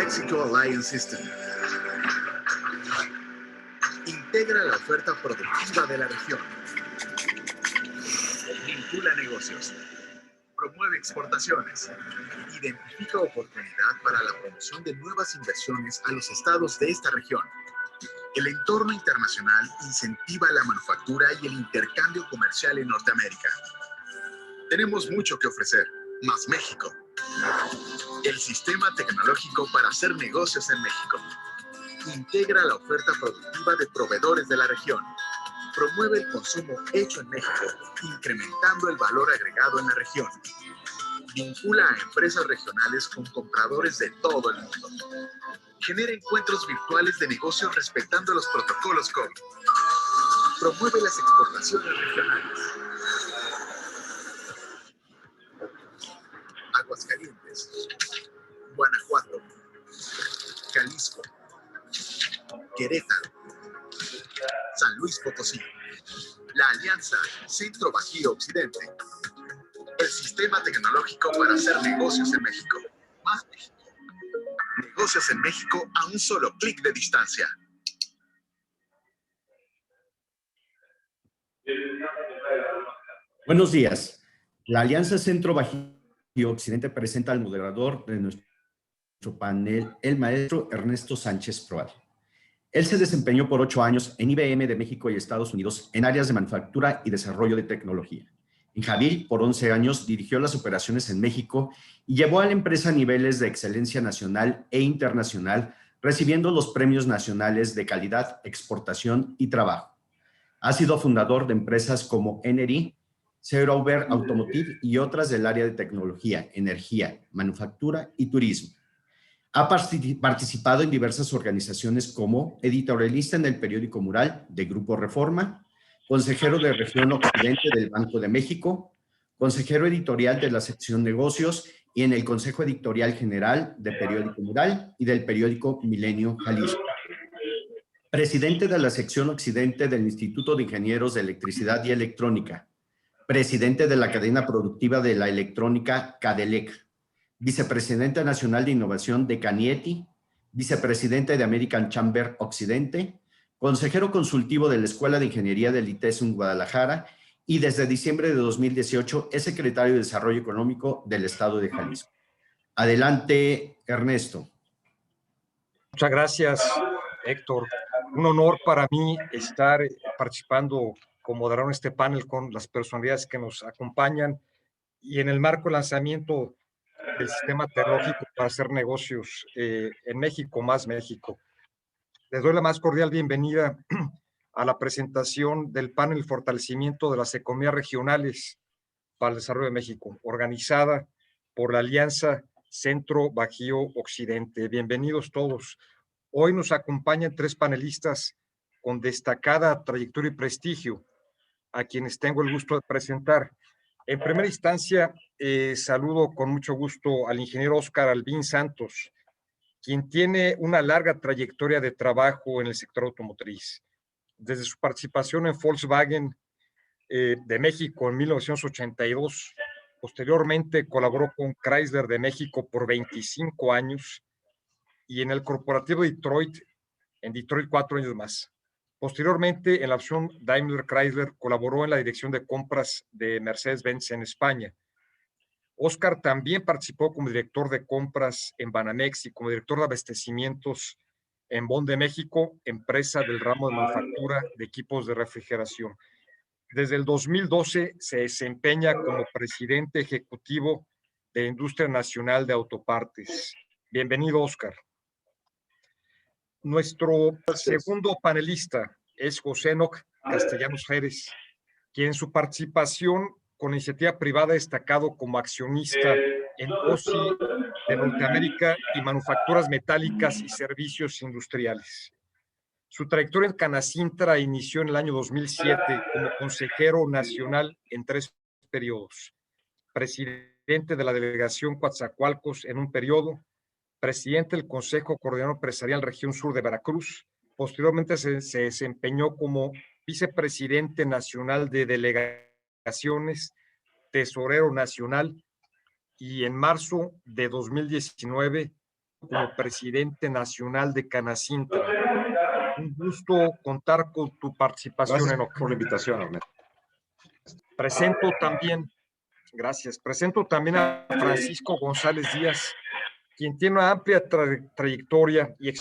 Mexico Alliance System. Integra la oferta productiva de la región. Vincula negocios. Promueve exportaciones. Identifica oportunidad para la promoción de nuevas inversiones a los estados de esta región. El entorno internacional incentiva la manufactura y el intercambio comercial en Norteamérica. Tenemos mucho que ofrecer, más México. El sistema tecnológico para hacer negocios en México. Integra la oferta productiva de proveedores de la región. Promueve el consumo hecho en México, incrementando el valor agregado en la región. Vincula a empresas regionales con compradores de todo el mundo. Genera encuentros virtuales de negocios respetando los protocolos COVID. Promueve las exportaciones regionales. Aguascalientes, Guanajuato, Jalisco, Querétaro, San Luis Potosí. La Alianza Centro Bajío Occidente. El sistema tecnológico para hacer negocios en México. Más México. Negocios en México a un solo clic de distancia. Buenos días. La Alianza Centro Bajío Occidente presenta al moderador de nuestro panel, el maestro Ernesto Sánchez Proal. Él se desempeñó por 8 años en IBM de México y Estados Unidos en áreas de manufactura y desarrollo de tecnología. En Jabil, por 11 años, dirigió las operaciones en México y llevó a la empresa a niveles de excelencia nacional e internacional, recibiendo los premios nacionales de calidad, exportación y trabajo. Ha sido fundador de empresas como NRI, Zero-Over Automotive y otras del área de tecnología, energía, manufactura y turismo. Ha participado en diversas organizaciones como editorialista en el periódico Mural de Grupo Reforma, consejero de Región Occidente del Banco de México, consejero editorial de la sección Negocios y en el Consejo Editorial General de Periódico Mural y del periódico Milenio Jalisco. Presidente de la sección Occidente del Instituto de Ingenieros de Electricidad y Electrónica, presidente de la cadena productiva de la electrónica Cadelec, vicepresidente nacional de innovación de Canieti, vicepresidente de American Chamber Occidente, consejero consultivo de la Escuela de Ingeniería del ITESUM Guadalajara y desde diciembre de 2018 es secretario de Desarrollo Económico del Estado de Jalisco. Adelante, Ernesto. Muchas gracias, Héctor. Un honor para mí estar participando como moderador en este panel con las personalidades que nos acompañan y en el marco del lanzamiento del sistema tecnológico para hacer negocios en México, más México. Les doy la más cordial bienvenida a la presentación del panel Fortalecimiento de las Economías Regionales para el Desarrollo de México, organizada por la Alianza Centro Bajío Occidente. Bienvenidos todos. Hoy nos acompañan 3 panelistas con destacada trayectoria y prestigio, a quienes tengo el gusto de presentar. En primera instancia, saludo con mucho gusto al ingeniero Óscar Albín Santos, quien tiene una larga trayectoria de trabajo en el sector automotriz. Desde su participación en Volkswagen de México en 1982, posteriormente colaboró con Chrysler de México por 25 años y en el corporativo Detroit, en Detroit 4 años más. Posteriormente, en la opción Daimler Chrysler, colaboró en la dirección de compras de Mercedes-Benz en España. Óscar también participó como director de compras en Banamex y como director de abastecimientos en Bond de México, empresa del ramo de manufactura de equipos de refrigeración. Desde el 2012 se desempeña como presidente ejecutivo de Industria Nacional de Autopartes. Bienvenido, Óscar. Nuestro segundo panelista es José Enoc Castellanos Jerez, quien en su participación con iniciativa privada ha destacado como accionista en OSI de Norteamérica y manufacturas metálicas y servicios industriales. Su trayectoria en Canacintra inició en el año 2007 como consejero nacional en 3 periodos. Presidente de la delegación Coatzacoalcos en un periodo, presidente del Consejo Coordinador Empresarial Región Sur de Veracruz. Posteriormente se desempeñó como vicepresidente nacional de delegaciones, tesorero nacional y en marzo de 2019 como presidente nacional de Canacintra. Un gusto contar con tu participación. Gracias por la invitación, Ernesto. Presento también a Francisco González Díaz, quien tiene una amplia trayectoria y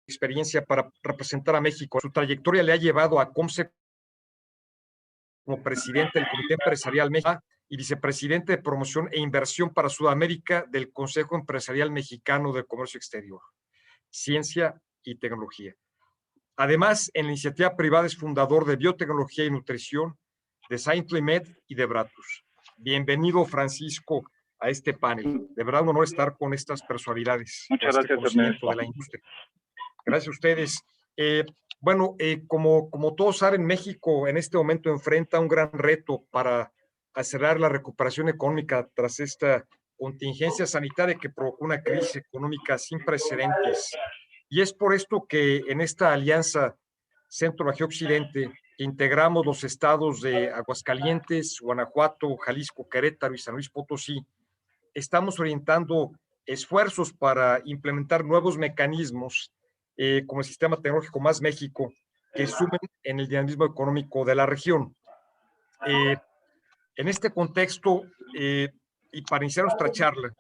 experiencia para representar a México. Su trayectoria le ha llevado a COMSEC como presidente del Comité Empresarial México y vicepresidente de Promoción e Inversión para Sudamérica del Consejo Empresarial Mexicano de Comercio Exterior, Ciencia y Tecnología. Además, en la iniciativa privada es fundador de Biotecnología y Nutrición, de ScienceLimed y de Bratus. Bienvenido, Francisco, a este panel. De verdad, un honor estar con estas personalidades. Muchas gracias, Ernesto. De la industria. Gracias a ustedes. Como todos saben, México en este momento enfrenta un gran reto para acelerar la recuperación económica tras esta contingencia sanitaria que provocó una crisis económica sin precedentes. Y es por esto que en esta alianza Centro-Bajío-Occidente integramos los estados de Aguascalientes, Guanajuato, Jalisco, Querétaro y San Luis Potosí. Estamos orientando esfuerzos para implementar nuevos mecanismos como el Sistema Tecnológico Más México, que sumen en el dinamismo económico de la región. En este contexto, y para iniciar nuestra charla,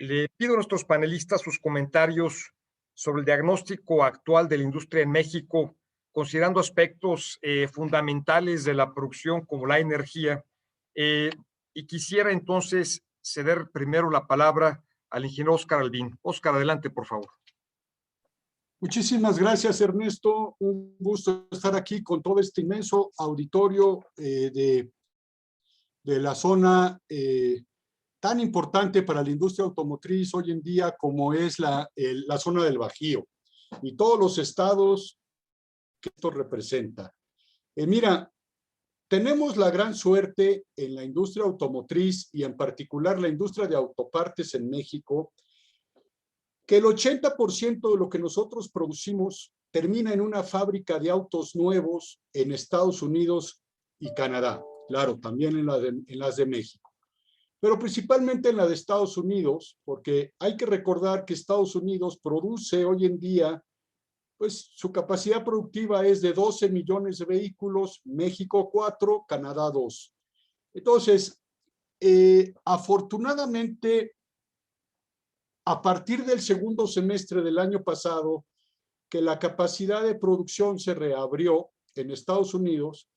le pido a nuestros panelistas sus comentarios sobre el diagnóstico actual de la industria en México, considerando aspectos fundamentales de la producción como la energía. Y quisiera entonces ceder primero la palabra al ingeniero Óscar Albín. Óscar, adelante, por favor. Muchísimas gracias, Ernesto. Un gusto estar aquí con todo este inmenso auditorio de la zona tan importante para la industria automotriz hoy en día como es la zona del Bajío y todos los estados que esto representa. Mira, tenemos la gran suerte en la industria automotriz y en particular la industria de autopartes en México, que el 80% de lo que nosotros producimos termina en una fábrica de autos nuevos en Estados Unidos y Canadá. Claro, también en las de México. Pero principalmente en la de Estados Unidos, porque hay que recordar que Estados Unidos produce hoy en día, pues su capacidad productiva es de 12 millones de vehículos, México 4, Canadá 2. Entonces, afortunadamente, a partir del segundo semestre del año pasado, que la capacidad de producción se reabrió en Estados Unidos,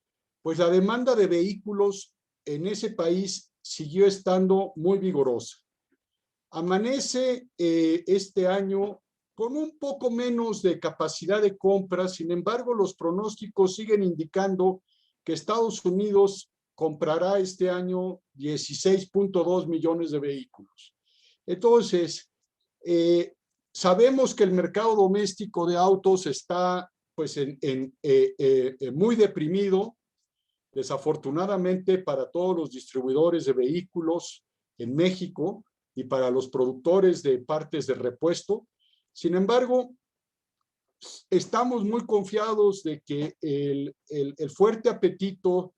pues la demanda de vehículos en ese país siguió estando muy vigorosa. Amanece este año con un poco menos de capacidad de compra, sin embargo, los pronósticos siguen indicando que Estados Unidos comprará este año 16.2 millones de vehículos. Entonces, sabemos que el mercado doméstico de autos está pues, muy deprimido, desafortunadamente para todos los distribuidores de vehículos en México y para los productores de partes de repuesto. Sin embargo, estamos muy confiados de que el fuerte apetito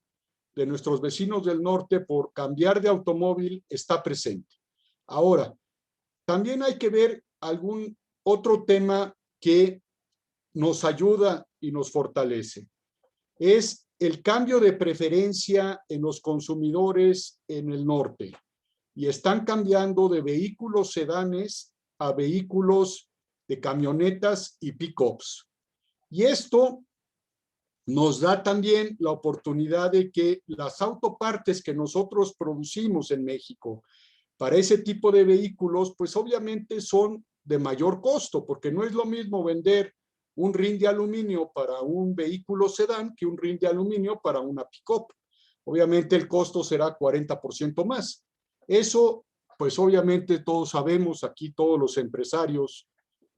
de nuestros vecinos del norte por cambiar de automóvil está presente. Ahora, también hay que ver algún otro tema que nos ayuda y nos fortalece. Es el cambio de preferencia en los consumidores en el norte. Y están cambiando de vehículos sedanes a vehículos de camionetas y pick-ups. Y esto nos da también la oportunidad de que las autopartes que nosotros producimos en México para ese tipo de vehículos, pues obviamente son de mayor costo, porque no es lo mismo vender un rin de aluminio para un vehículo sedán que un rin de aluminio para una pick-up. Obviamente el costo será 40% más. Eso, pues obviamente todos sabemos, aquí todos los empresarios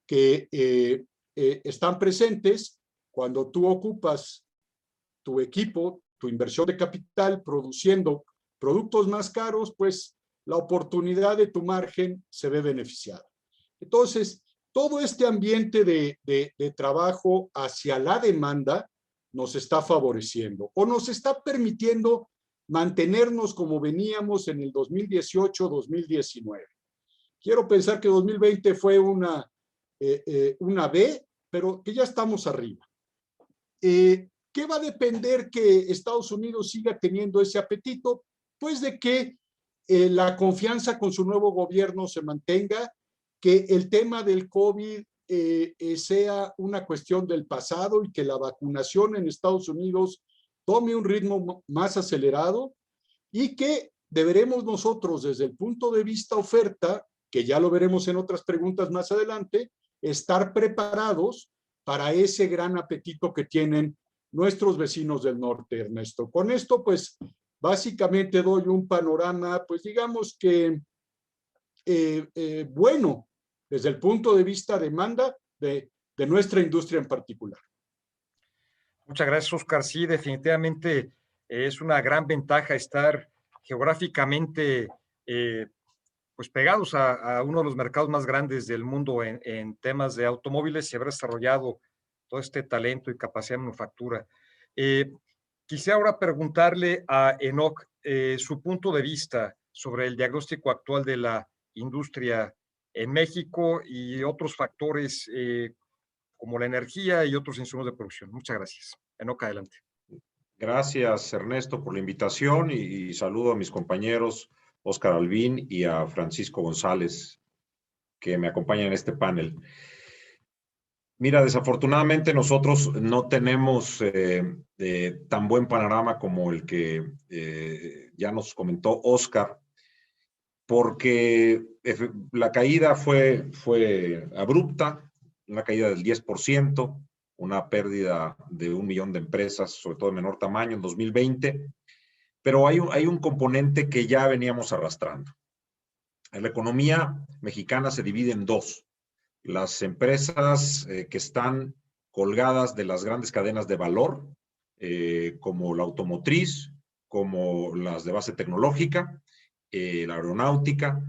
que están presentes, cuando tú ocupas tu equipo, tu inversión de capital produciendo productos más caros, pues la oportunidad de tu margen se ve beneficiada. Entonces, todo este ambiente de trabajo hacia la demanda nos está favoreciendo o nos está permitiendo mantenernos como veníamos en el 2018-2019. Quiero pensar que 2020 fue una B, pero que ya estamos arriba. ¿Qué va a depender que Estados Unidos siga teniendo ese apetito? Pues de que la confianza con su nuevo gobierno se mantenga, que el tema del COVID sea una cuestión del pasado y que la vacunación en Estados Unidos tome un ritmo más acelerado y que deberemos nosotros desde el punto de vista oferta, que ya lo veremos en otras preguntas más adelante, estar preparados para ese gran apetito que tienen nuestros vecinos del norte, Ernesto. Con esto, pues, básicamente doy un panorama, pues digamos que bueno, desde el punto de vista demanda de nuestra industria en particular. Muchas gracias, Oscar. Sí, definitivamente es una gran ventaja estar geográficamente pues pegados a uno de los mercados más grandes del mundo en temas de automóviles y haber desarrollado todo este talento y capacidad de manufactura. Quisiera ahora preguntarle a Enoc su punto de vista sobre el diagnóstico actual de la industria en México y otros factores como la energía y otros insumos de producción. Muchas gracias. Enoc, adelante. Gracias, Ernesto, por la invitación y saludo a mis compañeros Oscar Albín y a Francisco González, que me acompañan en este panel. Mira, desafortunadamente nosotros no tenemos tan buen panorama como el que ya nos comentó Oscar, porque la caída fue abrupta, una caída del 10%, una pérdida de 1 millón de empresas, sobre todo de menor tamaño en 2020, pero hay un componente que ya veníamos arrastrando. La economía mexicana se divide en dos. Las empresas que están colgadas de las grandes cadenas de valor, como la automotriz, como las de base tecnológica, la aeronáutica,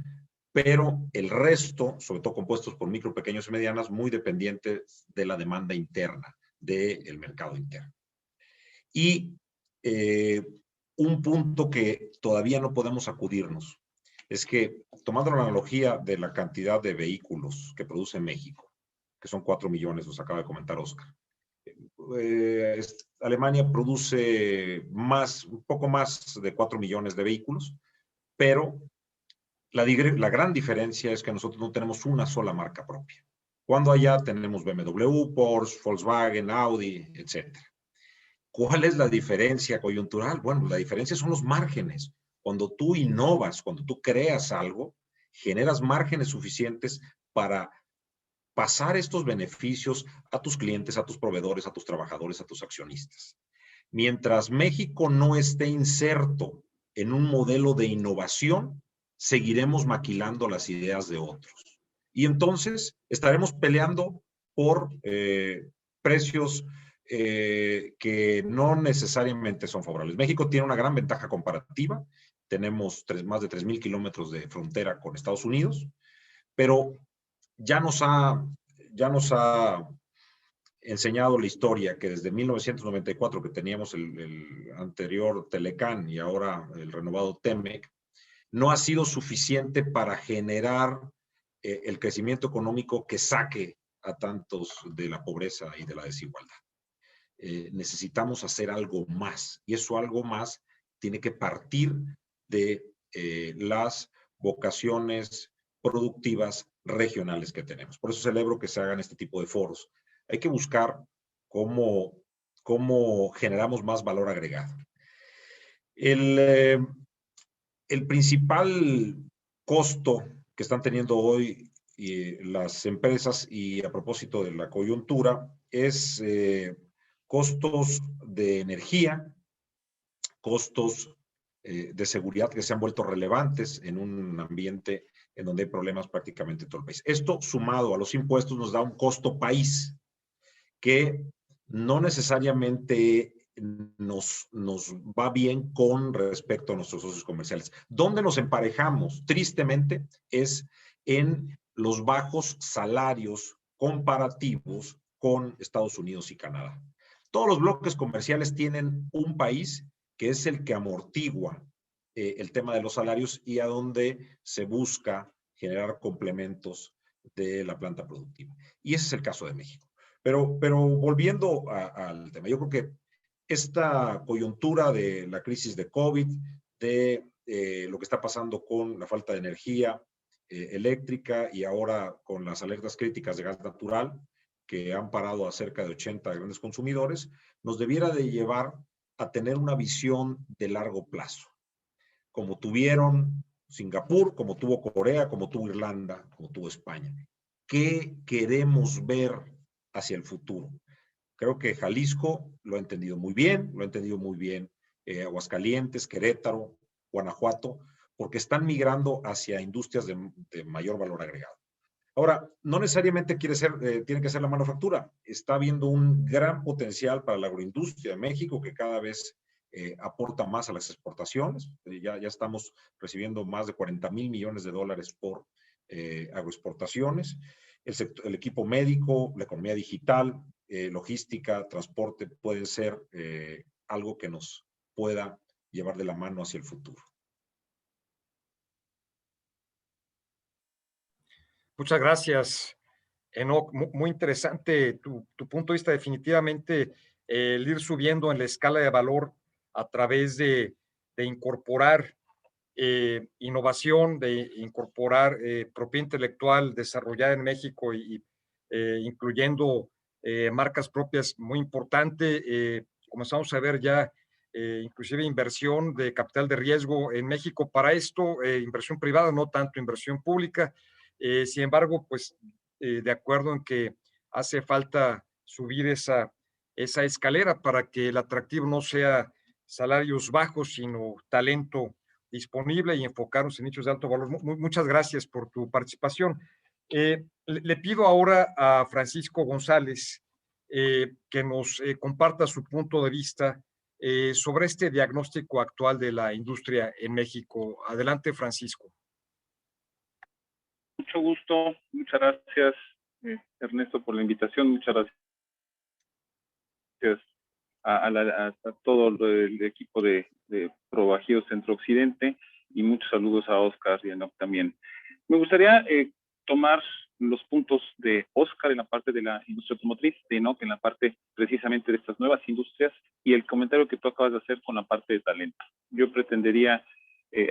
pero el resto, sobre todo compuestos por micro, pequeños y medianas, muy dependientes de la demanda interna, del mercado interno. Y un punto que todavía no podemos acudirnos es que, tomando la analogía de la cantidad de vehículos que produce México, que son 4 millones, nos acaba de comentar Oscar, Alemania produce un poco más de 4 millones de vehículos, pero la gran diferencia es que nosotros no tenemos una sola marca propia. Cuando allá tenemos BMW, Porsche, Volkswagen, Audi, etc. ¿Cuál es la diferencia coyuntural? Bueno, la diferencia son los márgenes. Cuando tú innovas, cuando tú creas algo, generas márgenes suficientes para pasar estos beneficios a tus clientes, a tus proveedores, a tus trabajadores, a tus accionistas. Mientras México no esté inserto en un modelo de innovación, seguiremos maquilando las ideas de otros. Y entonces estaremos peleando por precios que no necesariamente son favorables. México tiene una gran ventaja comparativa. Tenemos más de 3,000 kilómetros de frontera con Estados Unidos, pero ya nos ha enseñado la historia que desde 1994, que teníamos el anterior Telecán y ahora el renovado Temec, no ha sido suficiente para generar el crecimiento económico que saque a tantos de la pobreza y de la desigualdad. Necesitamos hacer algo más, y eso algo más tiene que partir de las vocaciones productivas regionales que tenemos. Por eso celebro que se hagan este tipo de foros. Hay que buscar cómo generamos más valor agregado. El principal costo que están teniendo hoy las empresas, y a propósito de la coyuntura, es costos de energía, costos de seguridad que se han vuelto relevantes en un ambiente en donde hay problemas prácticamente en todo el país. Esto, sumado a los impuestos, nos da un costo país que no necesariamente nos va bien con respecto a nuestros socios comerciales. ¿Dónde nos emparejamos? Tristemente, es en los bajos salarios comparativos con Estados Unidos y Canadá. Todos los bloques comerciales tienen un país que es el que amortigua el tema de los salarios y a donde se busca generar complementos de la planta productiva. Y ese es el caso de México. Pero volviendo al tema, yo creo que esta coyuntura de la crisis de COVID, de lo que está pasando con la falta de energía eléctrica y ahora con las alertas críticas de gas natural, que han parado a cerca de 80 grandes consumidores, nos debiera de llevar a tener una visión de largo plazo, como tuvieron Singapur, como tuvo Corea, como tuvo Irlanda, como tuvo España. ¿Qué queremos ver hacia el futuro? Creo que Jalisco lo ha entendido muy bien, Aguascalientes, Querétaro, Guanajuato, porque están migrando hacia industrias de mayor valor agregado. Ahora, no necesariamente tiene que ser la manufactura. Está habiendo un gran potencial para la agroindustria de México que cada vez aporta más a las exportaciones. Ya estamos recibiendo más de 40,000 millones de dólares por agroexportaciones. El equipo médico, la economía digital, logística, transporte, pueden ser algo que nos pueda llevar de la mano hacia el futuro. Muchas gracias, Enoc. Muy interesante tu punto de vista. Definitivamente, el ir subiendo en la escala de valor a través de incorporar innovación, de incorporar propiedad intelectual desarrollada en México y incluyendo marcas propias, muy importante. Comenzamos a ver ya inclusive inversión de capital de riesgo en México para esto, inversión privada, no tanto inversión pública. Sin embargo, pues de acuerdo en que hace falta subir esa escalera para que el atractivo no sea salarios bajos, sino talento disponible y enfocarnos en nichos de alto valor. Muchas gracias por tu participación. Le pido ahora a Francisco González que nos comparta su punto de vista sobre este diagnóstico actual de la industria en México. Adelante, Francisco. Mucho gusto, muchas gracias, Ernesto, por la invitación. Muchas gracias a todo el equipo de ProBajío Centro Occidente y muchos saludos a Oscar y a Enoc también. Me gustaría tomar los puntos de Oscar en la parte de la industria automotriz, de Enoc en la parte precisamente de estas nuevas industrias y el comentario que tú acabas de hacer con la parte de talento. Yo pretendería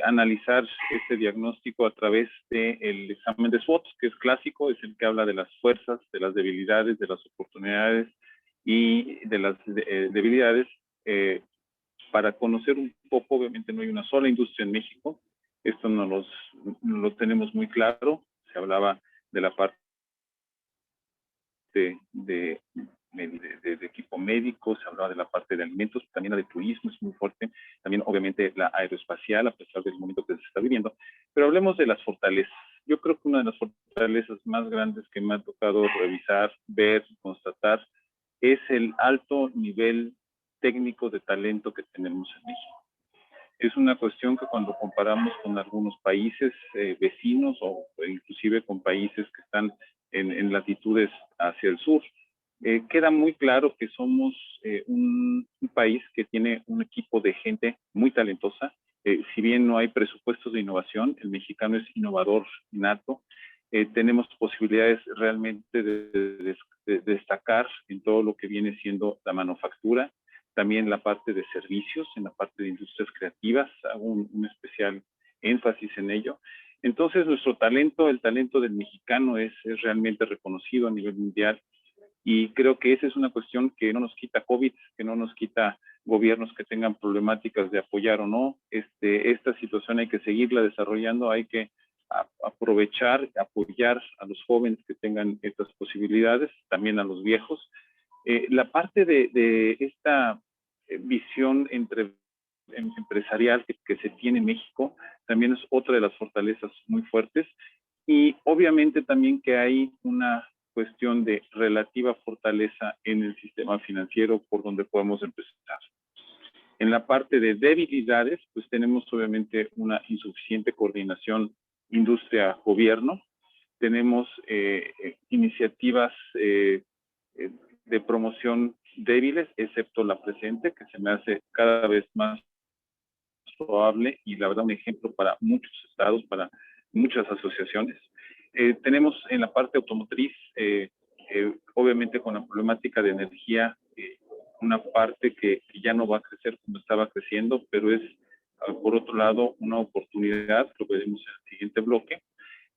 analizar este diagnóstico a través del examen de SWOT, que es clásico, es el que habla de las fuerzas, de las debilidades, de las oportunidades y de las debilidades para conocer un poco. Obviamente no hay una sola industria en México, esto no lo tenemos muy claro. Se hablaba de la parte de equipo médico, se hablaba de la parte de alimentos, también la de turismo es muy fuerte, también obviamente la aeroespacial, a pesar del momento que se está viviendo. Pero hablemos de las fortalezas. Yo creo que una de las fortalezas más grandes que me ha tocado revisar, ver, constatar, es el alto nivel técnico de talento que tenemos en México. Es una cuestión que cuando comparamos con algunos países vecinos o inclusive con países que están en latitudes hacia el sur, queda muy claro que somos un país que tiene un equipo de gente muy talentosa. Si bien no hay presupuestos de innovación, el mexicano es innovador nato. Tenemos posibilidades realmente de destacar en todo lo que viene siendo la manufactura, también la parte de servicios, en la parte de industrias creativas, hago un especial énfasis en ello. Entonces, nuestro talento, el talento del mexicano es realmente reconocido a nivel mundial y creo que esa es una cuestión que no nos quita COVID, que no nos quita gobiernos que tengan problemáticas de apoyar o no. Esta situación hay que seguirla desarrollando, hay que aprovechar, apoyar a los jóvenes que tengan estas posibilidades, también a los viejos. La parte de esta visión empresarial que se tiene en México también es otra de las fortalezas muy fuertes y obviamente también que hay una cuestión de relativa fortaleza en el sistema financiero por donde podemos empezar. En la parte de debilidades, pues tenemos obviamente una insuficiente coordinación industria-gobierno, tenemos iniciativas de promoción débiles, excepto la presente, que se me hace cada vez más probable y la verdad un ejemplo para muchos estados, para muchas asociaciones. Tenemos en la parte automotriz, obviamente con la problemática de energía, una parte que ya no va a crecer como estaba creciendo, pero es por otro lado una oportunidad, lo veremos en el siguiente bloque.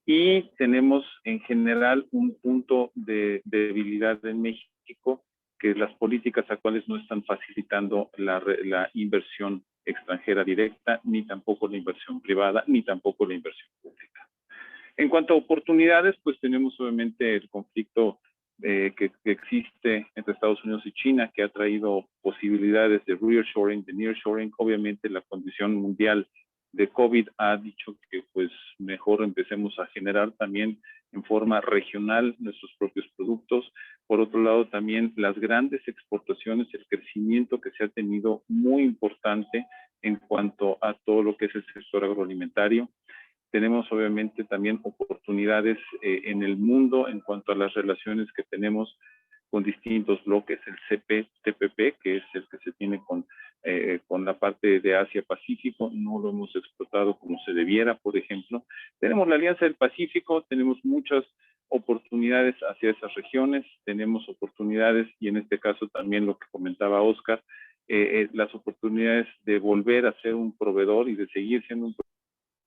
Y tenemos en general un punto de debilidad en México, que las políticas actuales no están facilitando la inversión extranjera directa, ni tampoco la inversión privada, ni tampoco la inversión pública. En cuanto a oportunidades, pues tenemos obviamente el conflicto que existe entre Estados Unidos y China, que ha traído posibilidades de reshoring, de nearshoring. Obviamente la condición mundial de COVID ha dicho que pues mejor empecemos a generar también en forma regional nuestros propios productos. Por otro lado, también las grandes exportaciones, el crecimiento que se ha tenido muy importante en cuanto a todo lo que es el sector agroalimentario. Tenemos obviamente también oportunidades en el mundo en cuanto a las relaciones que tenemos con distintos bloques, el CPTPP, que es el que se tiene con la parte de Asia-Pacífico, no lo hemos explotado como se debiera, por ejemplo. Tenemos la Alianza del Pacífico, tenemos muchas oportunidades hacia esas regiones, tenemos oportunidades, y en este caso también lo que comentaba Oscar, las oportunidades de volver a ser un proveedor y de seguir siendo un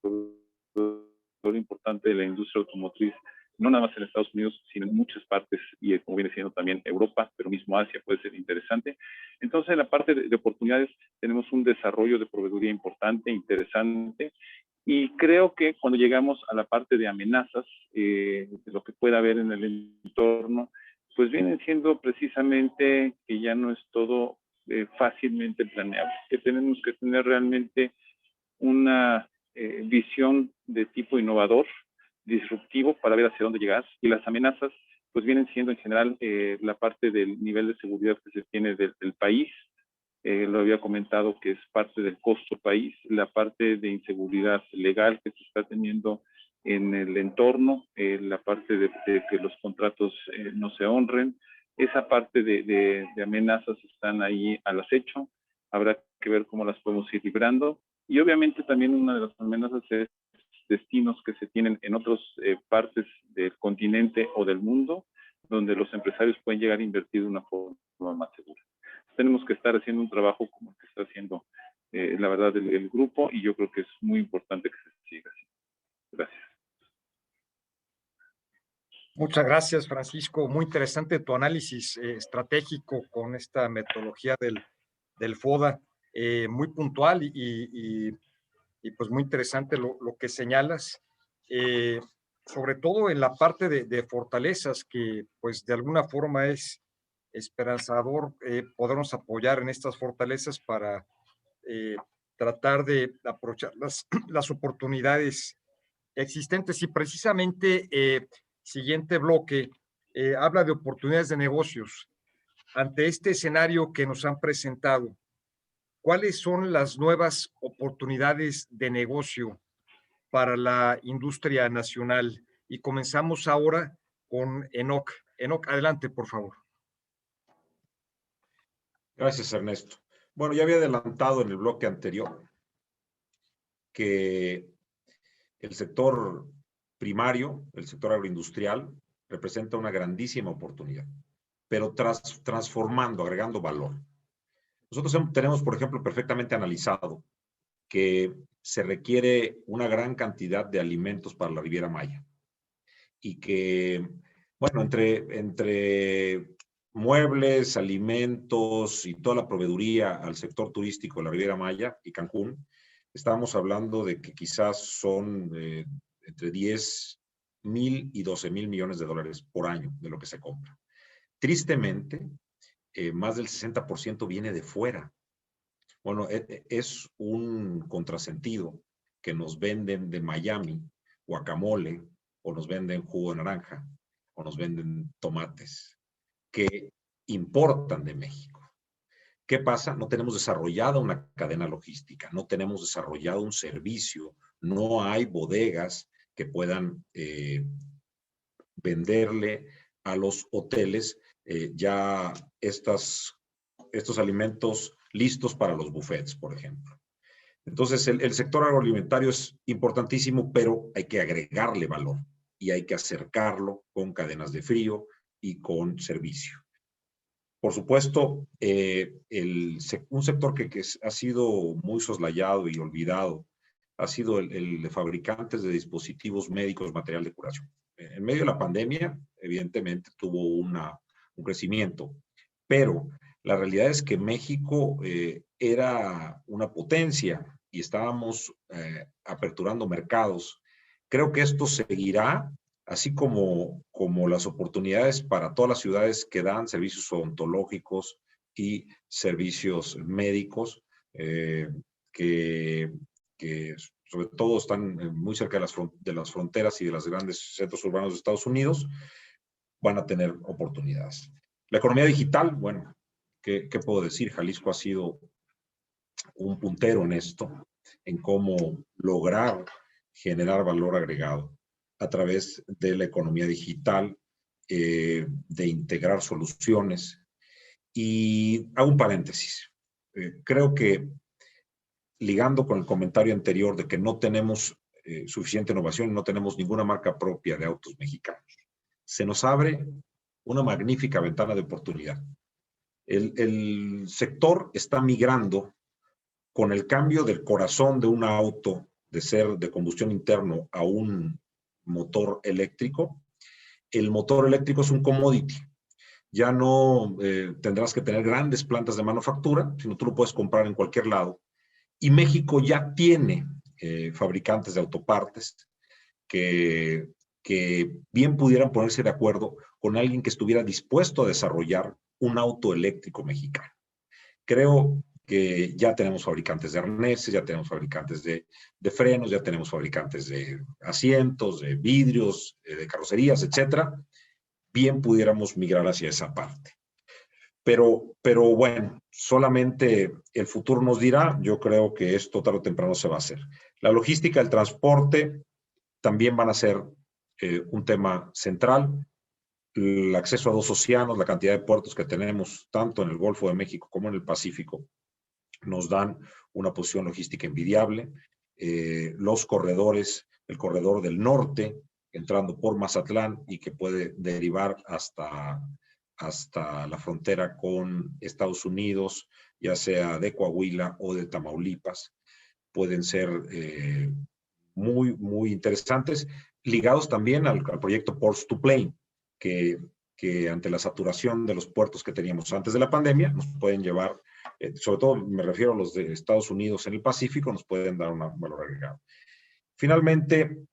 proveedor importante de la industria automotriz, no nada más en Estados Unidos, sino en muchas partes, y como viene siendo también Europa, pero mismo Asia puede ser interesante. Entonces, en la parte de oportunidades tenemos un desarrollo de proveeduría importante, interesante, y creo que cuando llegamos a la parte de amenazas, de lo que pueda haber en el entorno, pues vienen siendo precisamente que ya no es todo fácilmente planeable, que tenemos que tener realmente una visión de tipo innovador, disruptivo, para ver hacia dónde llegar. Y las amenazas pues vienen siendo en general la parte del nivel de seguridad que se tiene del país. Lo había comentado que es parte del costo país, la parte de inseguridad legal que se está teniendo en el entorno, la parte de que los contratos no se honren. Esa parte de amenazas están ahí al acecho. Habrá que ver cómo las podemos ir librando. Y obviamente también una de las amenazas es destinos que se tienen en otras partes del continente o del mundo, donde los empresarios pueden llegar a invertir de una forma más segura. Tenemos que estar haciendo un trabajo como el que está haciendo, la verdad, el grupo, y yo creo que es muy importante que se siga así. Gracias. Muchas gracias, Francisco. Muy interesante tu análisis estratégico con esta metodología del FODA, muy puntual y pues muy interesante lo que señalas, sobre todo en la parte de fortalezas, que pues de alguna forma es esperanzador podernos apoyar en estas fortalezas para tratar de aprovechar las oportunidades existentes. Y precisamente siguiente bloque habla de oportunidades de negocios. Ante este escenario que nos han presentado, ¿cuáles son las nuevas oportunidades de negocio para la industria nacional? Y comenzamos ahora con Enoc. Enoc, adelante, por favor. Gracias, Ernesto. Bueno, ya había adelantado en el bloque anterior que el sector primario, el sector agroindustrial, representa una grandísima oportunidad, pero transformando, agregando valor. Nosotros tenemos, por ejemplo, perfectamente analizado que se requiere una gran cantidad de alimentos para la Riviera Maya y que, bueno, entre muebles, alimentos y toda la proveeduría al sector turístico de la Riviera Maya y Cancún, estábamos hablando de que quizás son entre 10,000 y 12,000 millones de dólares por año de lo que se compra. Tristemente, más del 60% viene de fuera. Bueno, es un contrasentido que nos venden de Miami guacamole, o nos venden jugo de naranja, o nos venden tomates, que importan de México. ¿Qué pasa? No tenemos desarrollada una cadena logística, no tenemos desarrollado un servicio, no hay bodegas que puedan venderle a los hoteles ya estas estos alimentos listos para los buffets, por ejemplo. Entonces, el sector agroalimentario es importantísimo, pero hay que agregarle valor y hay que acercarlo con cadenas de frío y con servicio. Por supuesto, un sector que ha sido muy soslayado y olvidado ha sido el de fabricantes de dispositivos médicos, material de curación. En medio de la pandemia, evidentemente, tuvo un crecimiento, pero la realidad es que México era una potencia y estábamos aperturando mercados. Creo que esto seguirá, así como las oportunidades para todas las ciudades que dan servicios odontológicos y servicios médicos, que sobre todo están muy cerca de las fronteras y de los grandes centros urbanos de Estados Unidos, van a tener oportunidades. La economía digital, bueno, ¿qué puedo decir? Jalisco ha sido un puntero en esto, en cómo lograr generar valor agregado a través de la economía digital, de integrar soluciones. Y hago un paréntesis. Creo que ligando con el comentario anterior de que no tenemos suficiente innovación, no tenemos ninguna marca propia de autos mexicanos, se nos abre una magnífica ventana de oportunidad. El sector está migrando con el cambio del corazón de un auto de ser de combustión interno a un motor eléctrico. El motor eléctrico es un commodity. Ya no tendrás que tener grandes plantas de manufactura, sino tú lo puedes comprar en cualquier lado. Y México ya tiene fabricantes de autopartes que bien pudieran ponerse de acuerdo con alguien que estuviera dispuesto a desarrollar un auto eléctrico mexicano. Creo que ya tenemos fabricantes de arneses, ya tenemos fabricantes de frenos, ya tenemos fabricantes de asientos, de vidrios, de carrocerías, etcétera. Bien pudiéramos migrar hacia esa parte. Pero bueno, solamente el futuro nos dirá. Yo creo que esto tarde o temprano se va a hacer. La logística, el transporte también van a ser un tema central. El acceso a 2 océanos, la cantidad de puertos que tenemos, tanto en el Golfo de México como en el Pacífico, nos dan una posición logística envidiable. Los corredores, el corredor del norte, entrando por Mazatlán y que puede derivar hasta la frontera con Estados Unidos, ya sea de Coahuila o de Tamaulipas, pueden ser muy, muy interesantes, ligados también al proyecto Ports to Plane, que ante la saturación de los puertos que teníamos antes de la pandemia, nos pueden llevar, sobre todo me refiero a los de Estados Unidos en el Pacífico, nos pueden dar un valor agregado. Finalmente,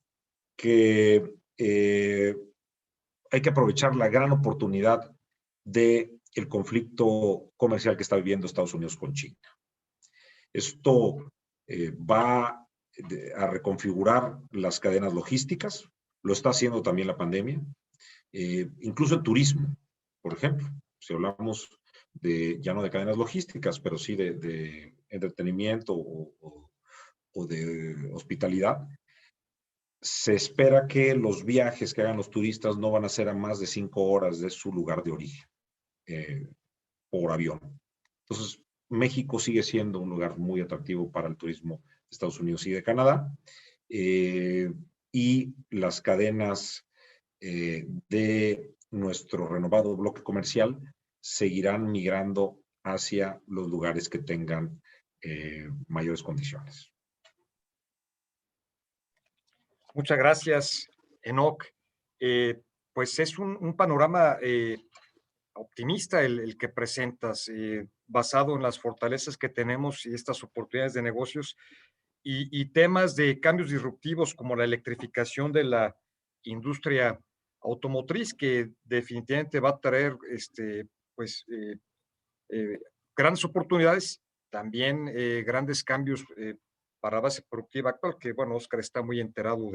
que hay que aprovechar la gran oportunidad del conflicto comercial que está viviendo Estados Unidos con China. Esto va a reconfigurar las cadenas logísticas, lo está haciendo también la pandemia, incluso el turismo, por ejemplo, si hablamos ya no de cadenas logísticas, pero sí de entretenimiento o de hospitalidad. Se espera que los viajes que hagan los turistas no van a ser a más de 5 horas de su lugar de origen por avión. Entonces, México sigue siendo un lugar muy atractivo para el turismo de Estados Unidos y de Canadá. Y las cadenas de nuestro renovado bloque comercial seguirán migrando hacia los lugares que tengan mayores condiciones. Muchas gracias, Enoc. Pues es un panorama optimista el que presentas, basado en las fortalezas que tenemos y estas oportunidades de negocios y temas de cambios disruptivos como la electrificación de la industria automotriz, que definitivamente va a traer grandes oportunidades, también grandes cambios para la base productiva actual, que bueno, Oscar está muy enterado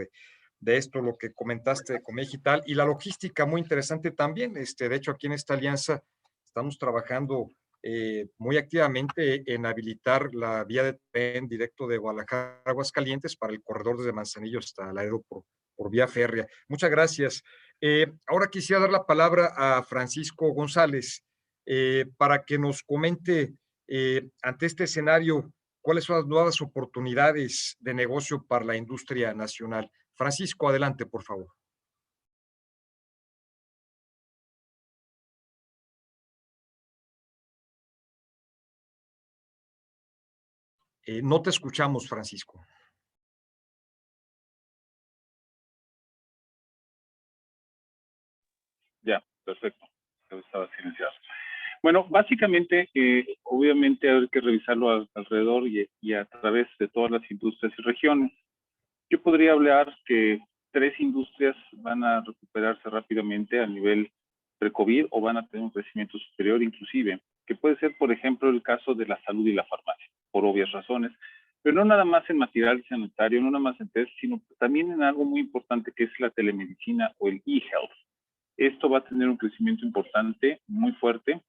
de esto, lo que comentaste de Economía Digital, y la logística muy interesante también. De hecho, aquí en esta alianza estamos trabajando muy activamente en habilitar la vía de tren directo de Guadalajara a Aguascalientes para el corredor desde Manzanillo hasta el aeropuerto por vía férrea. Muchas gracias. Ahora quisiera dar la palabra a Francisco González, para que nos comente ante este escenario cuáles son las nuevas oportunidades de negocio para la industria nacional. Francisco, adelante, por favor. No te escuchamos, Francisco. Ya, perfecto. Estaba silenciado. Bueno, básicamente, obviamente hay que revisarlo alrededor y a través de todas las industrias y regiones. Yo podría hablar que 3 industrias van a recuperarse rápidamente a nivel pre-COVID o van a tener un crecimiento superior inclusive, que puede ser, por ejemplo, el caso de la salud y la farmacia, por obvias razones, pero no nada más en material sanitario, no nada más en test, sino también en algo muy importante que es la telemedicina o el e-health. Esto va a tener un crecimiento importante, muy fuerte,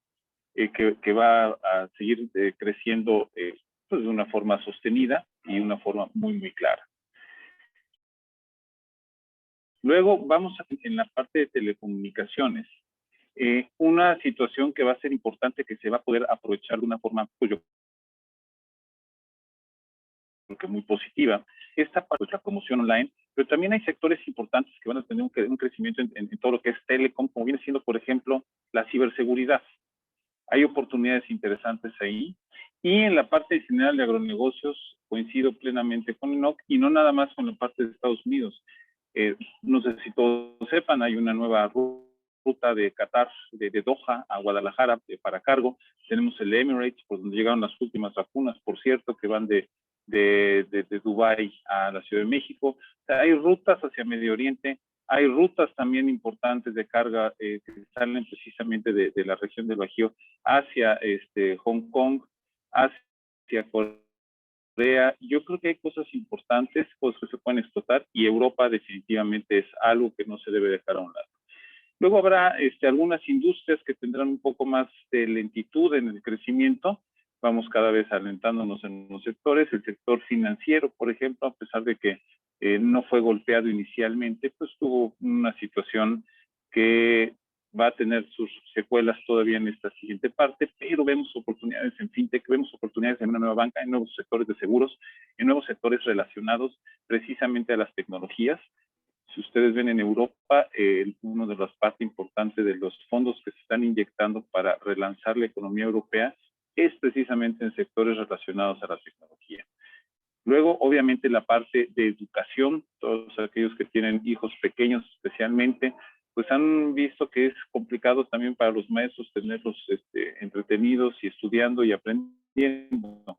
que va a seguir creciendo pues de una forma sostenida y una forma muy, muy clara. Luego vamos en la parte de telecomunicaciones. Una situación que va a ser importante, que se va a poder aprovechar de una forma, pues yo creo que muy positiva, esta parte de la promoción online, pero también hay sectores importantes que van a tener un crecimiento en todo lo que es telecom, como viene siendo, por ejemplo, la ciberseguridad. Hay oportunidades interesantes ahí. Y en la parte general de agronegocios coincido plenamente con Enoch, y no nada más con la parte de Estados Unidos. No sé si todos sepan, hay una nueva ruta de Qatar, de Doha a Guadalajara para cargo. Tenemos el Emirates, por donde llegaron las últimas vacunas, por cierto, que van de Dubái a la Ciudad de México. O sea, hay rutas hacia Medio Oriente. Hay rutas también importantes de carga que salen precisamente de la región del Bajío hacia Hong Kong, hacia Corea. Yo creo que hay cosas importantes, cosas que se pueden explotar, y Europa definitivamente es algo que no se debe dejar a un lado. Luego habrá algunas industrias que tendrán un poco más de lentitud en el crecimiento. Vamos cada vez alentándonos en los sectores. El sector financiero, por ejemplo, a pesar de que no fue golpeado inicialmente, pues tuvo una situación que va a tener sus secuelas todavía en esta siguiente parte, pero vemos oportunidades en fintech, vemos oportunidades en una nueva banca, en nuevos sectores de seguros, en nuevos sectores relacionados precisamente a las tecnologías. Si ustedes ven en Europa, uno de las partes importantes de los fondos que se están inyectando para relanzar la economía europea es precisamente en sectores relacionados a la tecnología. Luego, obviamente, la parte de educación, todos aquellos que tienen hijos pequeños especialmente, pues han visto que es complicado también para los maestros tenerlos entretenidos y estudiando y aprendiendo.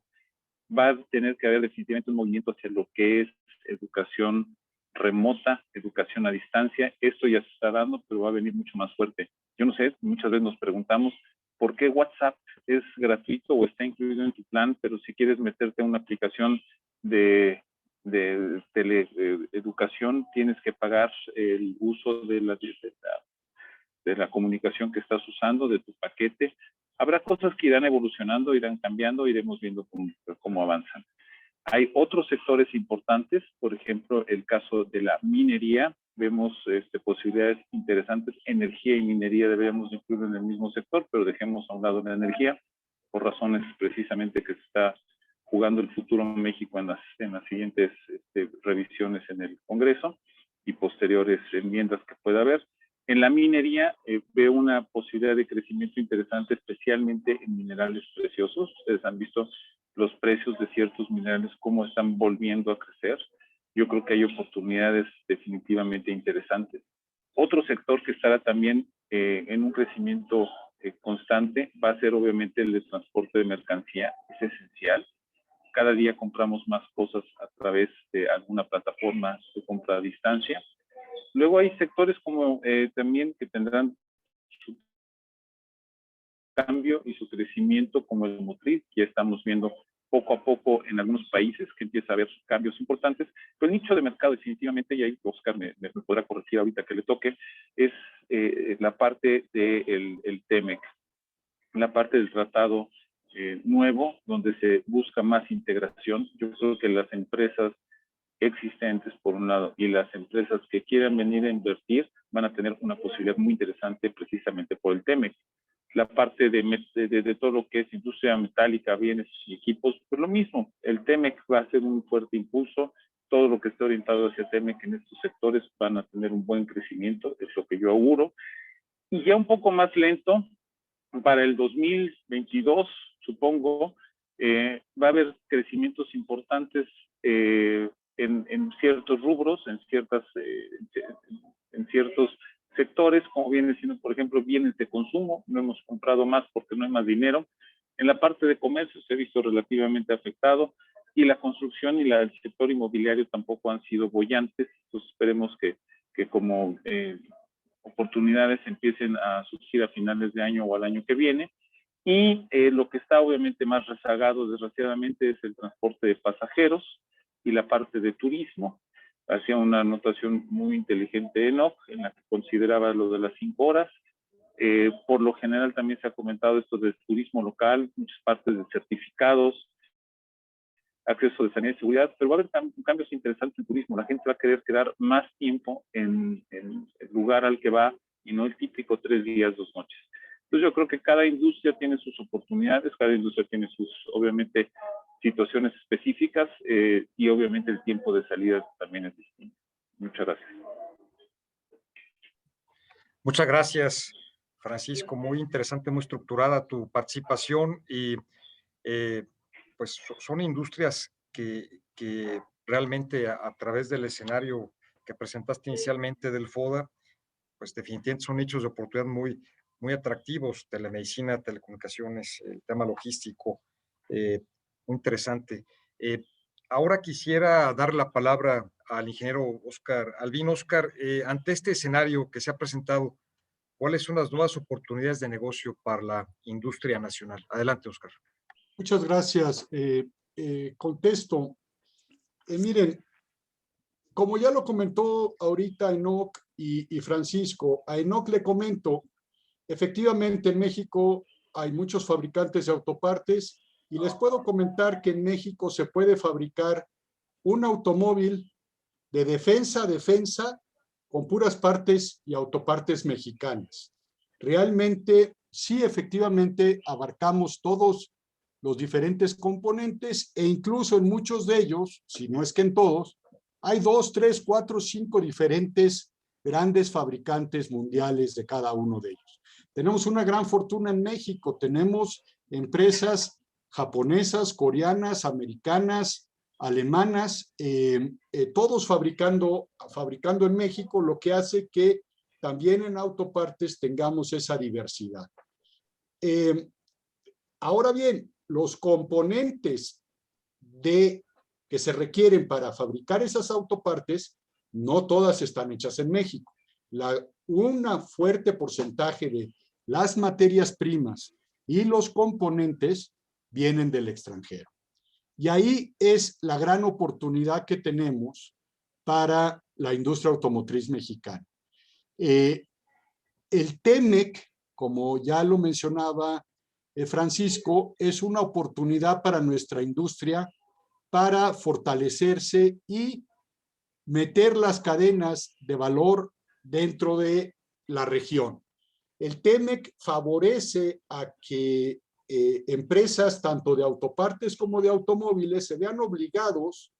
Va a tener que haber definitivamente un movimiento hacia lo que es educación remota, educación a distancia. Esto ya se está dando, pero va a venir mucho más fuerte. Yo no sé, muchas veces nos preguntamos por qué WhatsApp es gratuito o está incluido en tu plan, pero si quieres meterte a una aplicación de teleeducación, tienes que pagar el uso de la comunicación que estás usando, de tu paquete. Habrá cosas que irán evolucionando, irán cambiando, iremos viendo cómo avanzan. Hay otros sectores importantes, por ejemplo, el caso de la minería. Vemos posibilidades interesantes. Energía y minería deberíamos incluir en el mismo sector, pero dejemos a un lado la energía por razones precisamente que se está jugando el futuro en México en las siguientes revisiones en el Congreso y posteriores enmiendas que pueda haber. En la minería veo una posibilidad de crecimiento interesante, especialmente en minerales preciosos. Ustedes han visto los precios de ciertos minerales, cómo están volviendo a crecer. Yo creo que hay oportunidades definitivamente interesantes. Otro sector que estará también en un crecimiento constante va a ser obviamente el de transporte de mercancía. Es esencial. Cada día compramos más cosas a través de alguna plataforma de compra a distancia. Luego hay sectores como también que tendrán su cambio y su crecimiento, como el motriz. Ya estamos viendo poco a poco en algunos países que empieza a haber cambios importantes, pero el nicho de mercado definitivamente, y ahí Oscar me podrá corregir ahorita que le toque, es la parte del TEMEC, la parte del tratado nuevo, donde se busca más integración. Yo creo que las empresas existentes por un lado y las empresas que quieran venir a invertir van a tener una posibilidad muy interesante precisamente por el TEMEC. la parte de todo lo que es industria metálica, bienes y equipos, pues lo mismo, el TEMEC va a ser un fuerte impulso, todo lo que esté orientado hacia TEMEC en estos sectores van a tener un buen crecimiento, es lo que yo auguro, y ya un poco más lento, para el 2022, supongo, va a haber crecimientos importantes en ciertos rubros, en ciertos sectores, como viene siendo, por ejemplo, bienes de consumo. No hemos comprado más porque no hay más dinero. En la parte de comercio se ha visto relativamente afectado y la construcción y el sector inmobiliario tampoco han sido bollantes. Entonces esperemos que como oportunidades empiecen a surgir a finales de año o al año que viene. Y lo que está obviamente más rezagado, desgraciadamente, es el transporte de pasajeros y la parte de turismo. Hacía una anotación muy inteligente Enoch, en la que consideraba lo de las 5 horas. Por lo general también se ha comentado esto del turismo local, muchas partes de certificados, acceso de sanidad y seguridad, pero va a haber cambios interesantes en turismo. La gente va a querer quedar más tiempo en el lugar al que va y no el típico 3 días, 2 noches. Entonces yo creo que cada industria tiene sus oportunidades, cada industria tiene sus, obviamente, situaciones específicas y obviamente el tiempo de salida también es distinto. Muchas gracias. Muchas gracias, Francisco. Muy interesante, muy estructurada tu participación y pues son industrias que realmente a través del escenario que presentaste inicialmente del FODA, pues definitivamente son nichos de oportunidad muy atractivos, telemedicina, telecomunicaciones, el tema logístico, muy interesante. Ahora quisiera dar la palabra al ingeniero Oscar Albín. Oscar, ante este escenario que se ha presentado, ¿cuáles son las nuevas oportunidades de negocio para la industria nacional? Adelante, Oscar. Muchas gracias. Contesto. Miren, como ya lo comentó ahorita Enoch y Francisco, a Enoch le comento, efectivamente en México hay muchos fabricantes de autopartes y les puedo comentar que en México se puede fabricar un automóvil de defensa a defensa con puras partes y autopartes mexicanas. Realmente, sí, efectivamente, abarcamos todos los diferentes componentes e incluso en muchos de ellos, si no es que en todos, hay 2, 3, 4, 5 diferentes grandes fabricantes mundiales de cada uno de ellos. Tenemos una gran fortuna en México, tenemos empresas japonesas, coreanas, americanas, alemanas, todos fabricando en México, lo que hace que también en autopartes tengamos esa diversidad. Ahora bien, los componentes que se requieren para fabricar esas autopartes, no todas están hechas en México. Un fuerte porcentaje de las materias primas y los componentes vienen del extranjero. Y ahí es la gran oportunidad que tenemos para la industria automotriz mexicana. El TEMEC, como ya lo mencionaba Francisco, es una oportunidad para nuestra industria para fortalecerse y meter las cadenas de valor dentro de la región. El TEMEC favorece a que empresas tanto de autopartes como de automóviles se vean obligados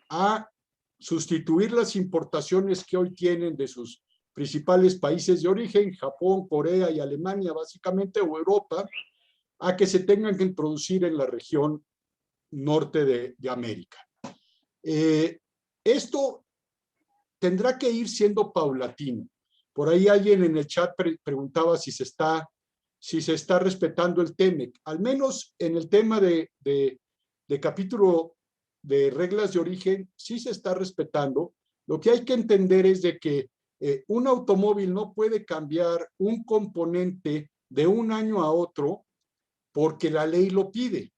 a sustituir las importaciones que hoy tienen de sus principales países de origen, Japón, Corea y Alemania básicamente, o Europa, a que se tengan que producir en la región norte de América. Esto tendrá que ir siendo paulatino. Por ahí alguien en el chat preguntaba si se está respetando el TEMEC. Al menos en el tema de capítulo de reglas de origen, sí se está respetando. Lo que hay que entender es de que un automóvil no puede cambiar un componente de un año a otro porque la ley lo pide.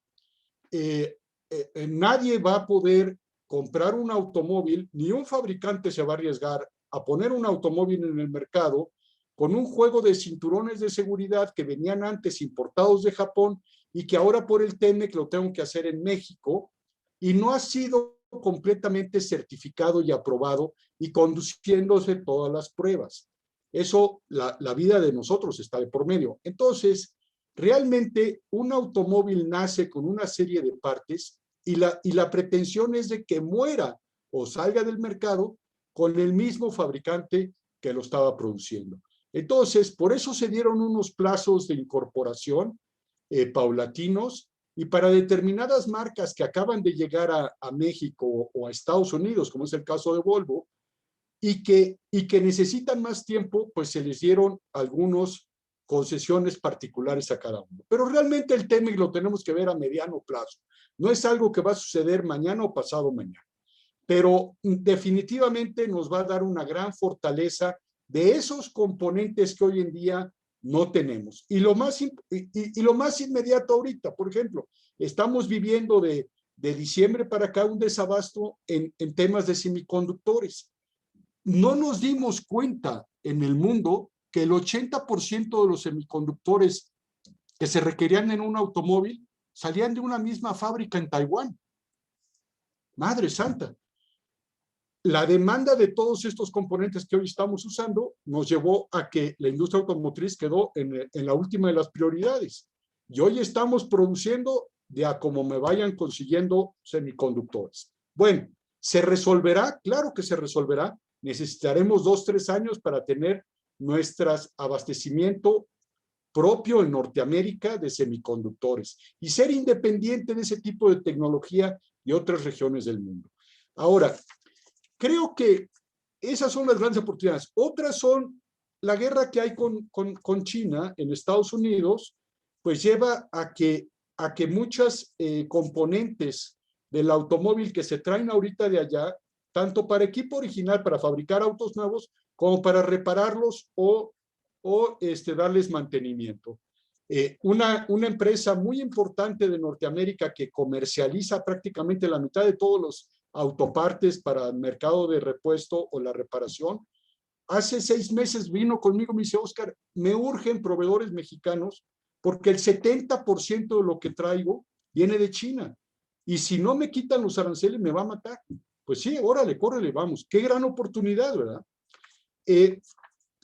Nadie va a poder comprar un automóvil, ni un fabricante se va a arriesgar a poner un automóvil en el mercado con un juego de cinturones de seguridad que venían antes importados de Japón y que ahora por el TEMEC lo tengo que hacer en México y no ha sido completamente certificado y aprobado y conduciéndose todas las pruebas. Eso, la vida de nosotros está de por medio. Entonces, Realmente un automóvil nace con una serie de partes y la pretensión es de que muera o salga del mercado con el mismo fabricante que lo estaba produciendo. Entonces, por eso se dieron unos plazos de incorporación paulatinos, y para determinadas marcas que acaban de llegar a México o a Estados Unidos, como es el caso de Volvo, y que necesitan más tiempo, pues se les dieron algunos concesiones particulares a cada uno. Pero realmente el tema, y lo tenemos que ver a mediano plazo, no es algo que va a suceder mañana o pasado mañana, pero definitivamente nos va a dar una gran fortaleza de esos componentes que hoy en día no tenemos. Y lo más inmediato ahorita, por ejemplo, estamos viviendo de diciembre para acá un desabasto en temas de semiconductores. No nos dimos cuenta en el mundo que el 80% de los semiconductores que se requerían en un automóvil salían de una misma fábrica en Taiwán. Madre santa. La demanda de todos estos componentes que hoy estamos usando nos llevó a que la industria automotriz quedó en la última de las prioridades. Y hoy estamos produciendo de a como me vayan consiguiendo semiconductores. Bueno, ¿se resolverá? Claro que se resolverá. Necesitaremos 2, 3 años para tener nuestro abastecimiento propio en Norteamérica de semiconductores y ser independiente de ese tipo de tecnología y otras regiones del mundo. Ahora, creo que esas son las grandes oportunidades. Otras son la guerra que hay con China en Estados Unidos, pues lleva a que muchas componentes del automóvil que se traen ahorita de allá, tanto para equipo original, para fabricar autos nuevos, como para repararlos o darles mantenimiento. Una empresa muy importante de Norteamérica que comercializa prácticamente la mitad de todos los autopartes para el mercado de repuesto o la reparación, hace 6 meses vino conmigo y me dice, Oscar, me urgen proveedores mexicanos porque el 70% de lo que traigo viene de China. Y si no me quitan los aranceles, me va a matar. Pues sí, órale, córrele, vamos. Qué gran oportunidad, ¿verdad?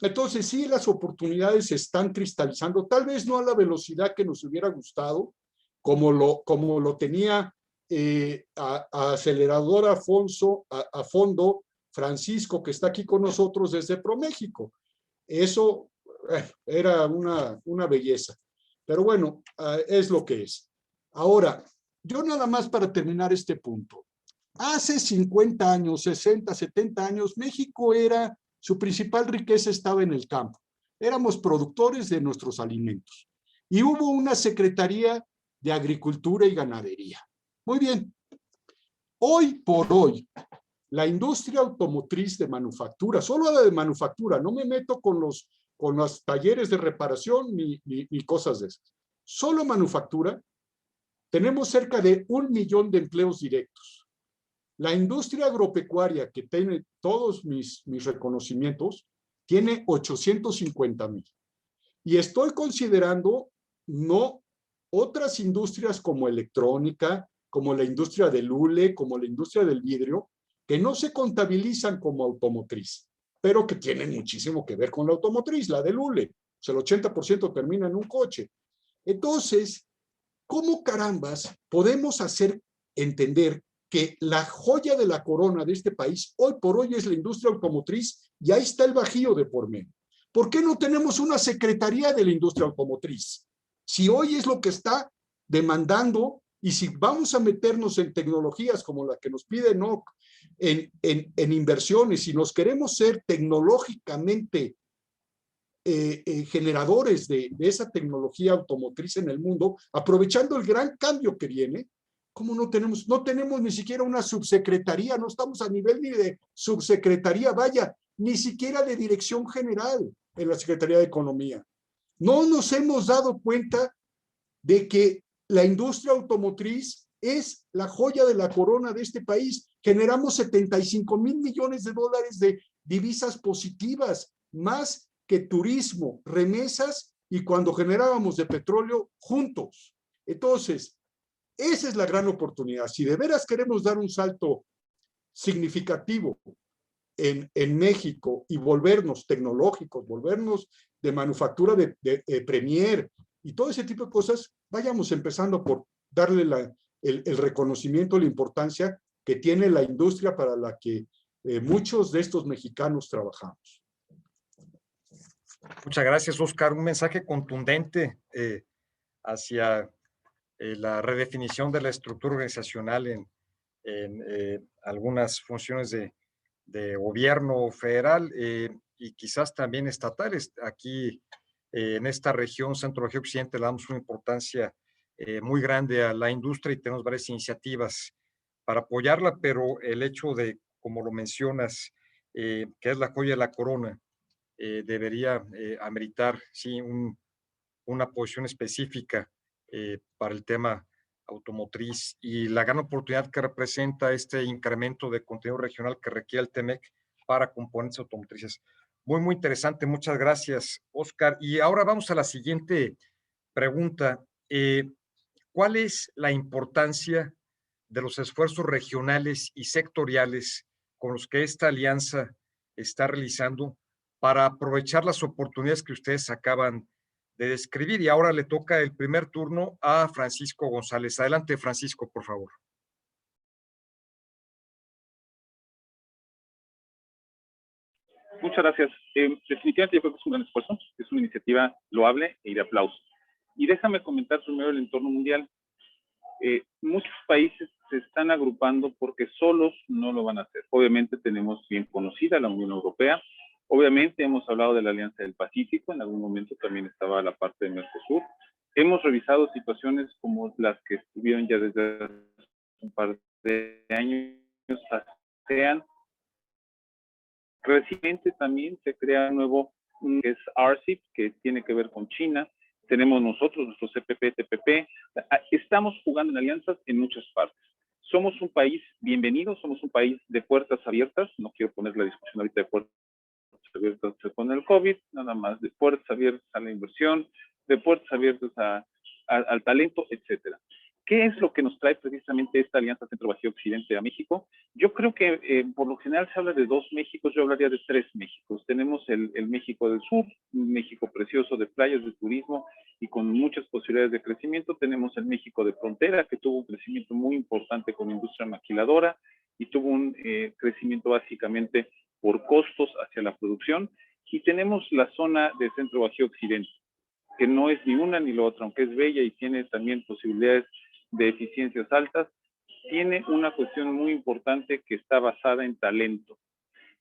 Entonces, sí, las oportunidades se están cristalizando, tal vez no a la velocidad que nos hubiera gustado, como lo tenía a acelerador a fondo Francisco, que está aquí con nosotros desde ProMéxico. Eso era una belleza. Pero bueno, es lo que es. Ahora, yo nada más para terminar este punto. Hace 50 años, 60, 70 años, México su principal riqueza estaba en el campo. Éramos productores de nuestros alimentos. Y hubo una Secretaría de Agricultura y Ganadería. Muy bien. Hoy por hoy, la industria automotriz de manufactura, solo la de manufactura, no me meto con los talleres de reparación ni cosas de esas. Solo manufactura, tenemos cerca de 1 millón de empleos directos. La industria agropecuaria, que tiene todos mis reconocimientos, tiene 850,000. Y estoy considerando no otras industrias como electrónica, como la industria del hule, como la industria del vidrio, que no se contabilizan como automotriz, pero que tienen muchísimo que ver con la automotriz, la del hule. O sea, el 80% termina en un coche. Entonces, ¿cómo carambas podemos hacer entender que la joya de la corona de este país hoy por hoy es la industria automotriz y ahí está el Bajío de por medio? ¿Por qué no tenemos una secretaría de la industria automotriz? Si hoy es lo que está demandando, y si vamos a meternos en tecnologías como la que nos pide NOC, en inversiones, si nos queremos ser tecnológicamente generadores de esa tecnología automotriz en el mundo, aprovechando el gran cambio que viene, ¿cómo no tenemos ni siquiera una subsecretaría? No estamos a nivel ni de subsecretaría, vaya, ni siquiera de dirección general en la Secretaría de Economía. No nos hemos dado cuenta de que la industria automotriz es la joya de la corona de este país. Generamos 75,000 millones de dólares de divisas positivas, más que turismo, remesas y cuando generábamos de petróleo juntos. Entonces, esa es la gran oportunidad. Si de veras queremos dar un salto significativo en México y volvernos tecnológicos, volvernos de manufactura de Premier, y todo ese tipo de cosas, vayamos empezando por darle el reconocimiento, la importancia que tiene la industria para la que muchos de estos mexicanos trabajamos. Muchas gracias, Oscar. Un mensaje contundente hacia la redefinición de la estructura organizacional en algunas funciones de gobierno federal y quizás también estatales. Aquí en esta región, Centro Bajío Occidente, le damos una importancia muy grande a la industria y tenemos varias iniciativas para apoyarla, pero el hecho de, como lo mencionas, que es la joya de la corona, debería ameritar, sí, una posición específica para el tema automotriz y la gran oportunidad que representa este incremento de contenido regional que requiere el TEMEC para componentes automotrices. Muy, muy interesante. Muchas gracias, Oscar. Y ahora vamos a la siguiente pregunta. ¿Cuál es la importancia de los esfuerzos regionales y sectoriales con los que esta alianza está realizando para aprovechar las oportunidades que ustedes acaban de describir? Y ahora le toca el primer turno a Francisco González. Adelante, Francisco, por favor. Muchas gracias. Definitivamente yo creo que es un gran esfuerzo, es una iniciativa loable y de aplauso. Y déjame comentar primero el entorno mundial. Muchos países se están agrupando porque solos no lo van a hacer. Obviamente tenemos bien conocida la Unión Europea, obviamente hemos hablado de la Alianza del Pacífico, en algún momento también estaba la parte de Mercosur. Hemos revisado situaciones como las que estuvieron ya desde hace un par de años, ASEAN. Recientemente también se crea un nuevo, que es RCEP, que tiene que ver con China. Tenemos nosotros nuestro CPP, TPP. Estamos jugando en alianzas en muchas partes. Somos un país bienvenido, somos un país de puertas abiertas. No quiero poner la discusión ahorita de puertas abiertas con el COVID, nada más de puertas abiertas a la inversión, de puertas abiertas al talento, etcétera. ¿Qué es lo que nos trae precisamente esta Alianza Centro Bajío Occidente a México? Yo creo que por lo general se habla de dos Méxicos, yo hablaría de tres Méxicos. Tenemos el México del Sur, un México precioso de playas, de turismo y con muchas posibilidades de crecimiento. Tenemos el México de frontera, que tuvo un crecimiento muy importante con la industria maquiladora y tuvo un crecimiento básicamente por costos hacia la producción. Y tenemos la zona de Centro Bajío Occidente, que no es ni una ni la otra, aunque es bella y tiene también posibilidades de eficiencias altas, tiene una cuestión muy importante que está basada en talento.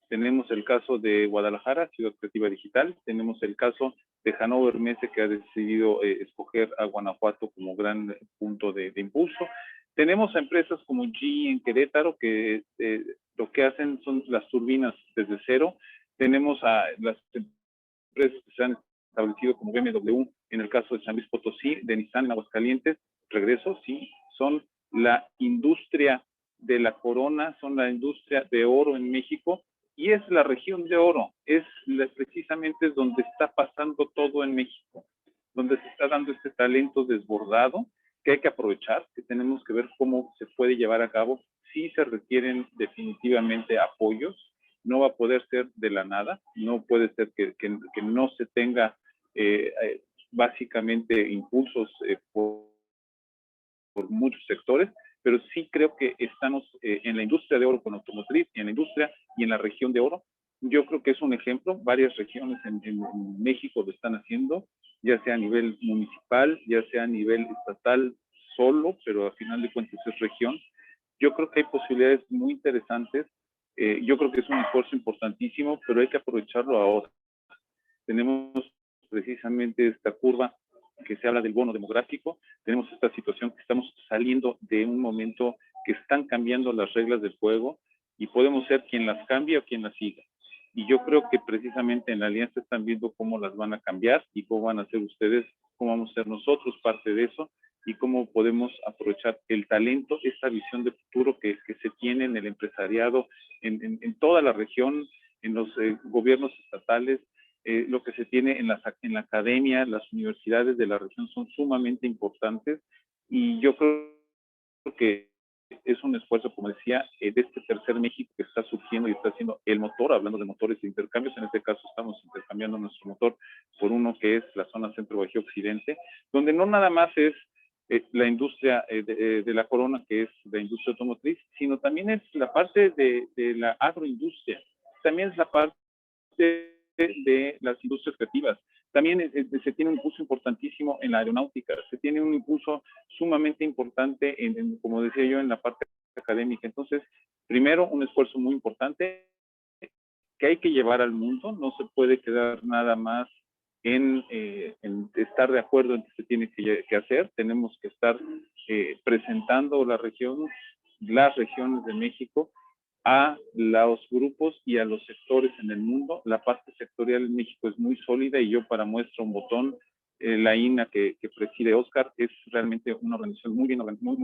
Tenemos el caso de Guadalajara, Ciudad Creativa Digital, tenemos el caso de Hannover Messe, que ha decidido escoger a Guanajuato como gran punto de impulso. Tenemos a empresas como GE en Querétaro, que lo que hacen son las turbinas desde cero. Tenemos a las empresas que se han establecido como BMW en el caso de San Luis Potosí, de Nissan en Aguascalientes. Regreso, sí, son la industria de la corona, son la industria de oro en México, y es la región de oro, precisamente es donde está pasando todo en México, donde se está dando este talento desbordado que hay que aprovechar, que tenemos que ver cómo se puede llevar a cabo. Sí se requieren definitivamente apoyos, no va a poder ser de la nada, no puede ser que no se tenga básicamente impulsos por muchos sectores, pero sí creo que estamos en la industria de oro con automotriz, y en la industria y en la región de oro. Yo creo que es un ejemplo, varias regiones en México lo están haciendo, ya sea a nivel municipal, ya sea a nivel estatal solo, pero al final de cuentas es región. Yo creo que hay posibilidades muy interesantes, yo creo que es un esfuerzo importantísimo, pero hay que aprovecharlo ahora. Tenemos precisamente esta curva que se habla del bono demográfico, tenemos esta situación que estamos saliendo de un momento que están cambiando las reglas del juego y podemos ser quien las cambie o quien las siga. Y yo creo que precisamente en la alianza están viendo cómo las van a cambiar y cómo van a ser ustedes, cómo vamos a ser nosotros parte de eso y cómo podemos aprovechar el talento, esta visión de futuro que se tiene en el empresariado, en toda la región, en los gobiernos estatales. Lo que se tiene en la academia, las universidades de la región son sumamente importantes y yo creo que es es un esfuerzo, como decía, de este tercer México que está surgiendo y está haciendo el motor, hablando de motores de intercambios. En este caso estamos intercambiando nuestro motor por uno que es la zona Centro Bajío Occidente, donde no nada más es la industria de la corona, que es la industria automotriz, sino también es la parte de la agroindustria, también es la parte de las industrias creativas. También se tiene un impulso importantísimo en la aeronáutica, se tiene un impulso sumamente importante, como decía yo, en la parte académica. Entonces, primero, un esfuerzo muy importante que hay que llevar al mundo, no se puede quedar nada más en estar de acuerdo en que se tiene que hacer, tenemos que estar presentando las regiones de México a los grupos y a los sectores en el mundo. La parte sectorial en México es muy sólida y yo para muestra un botón, la INA que preside Oscar es realmente una organización muy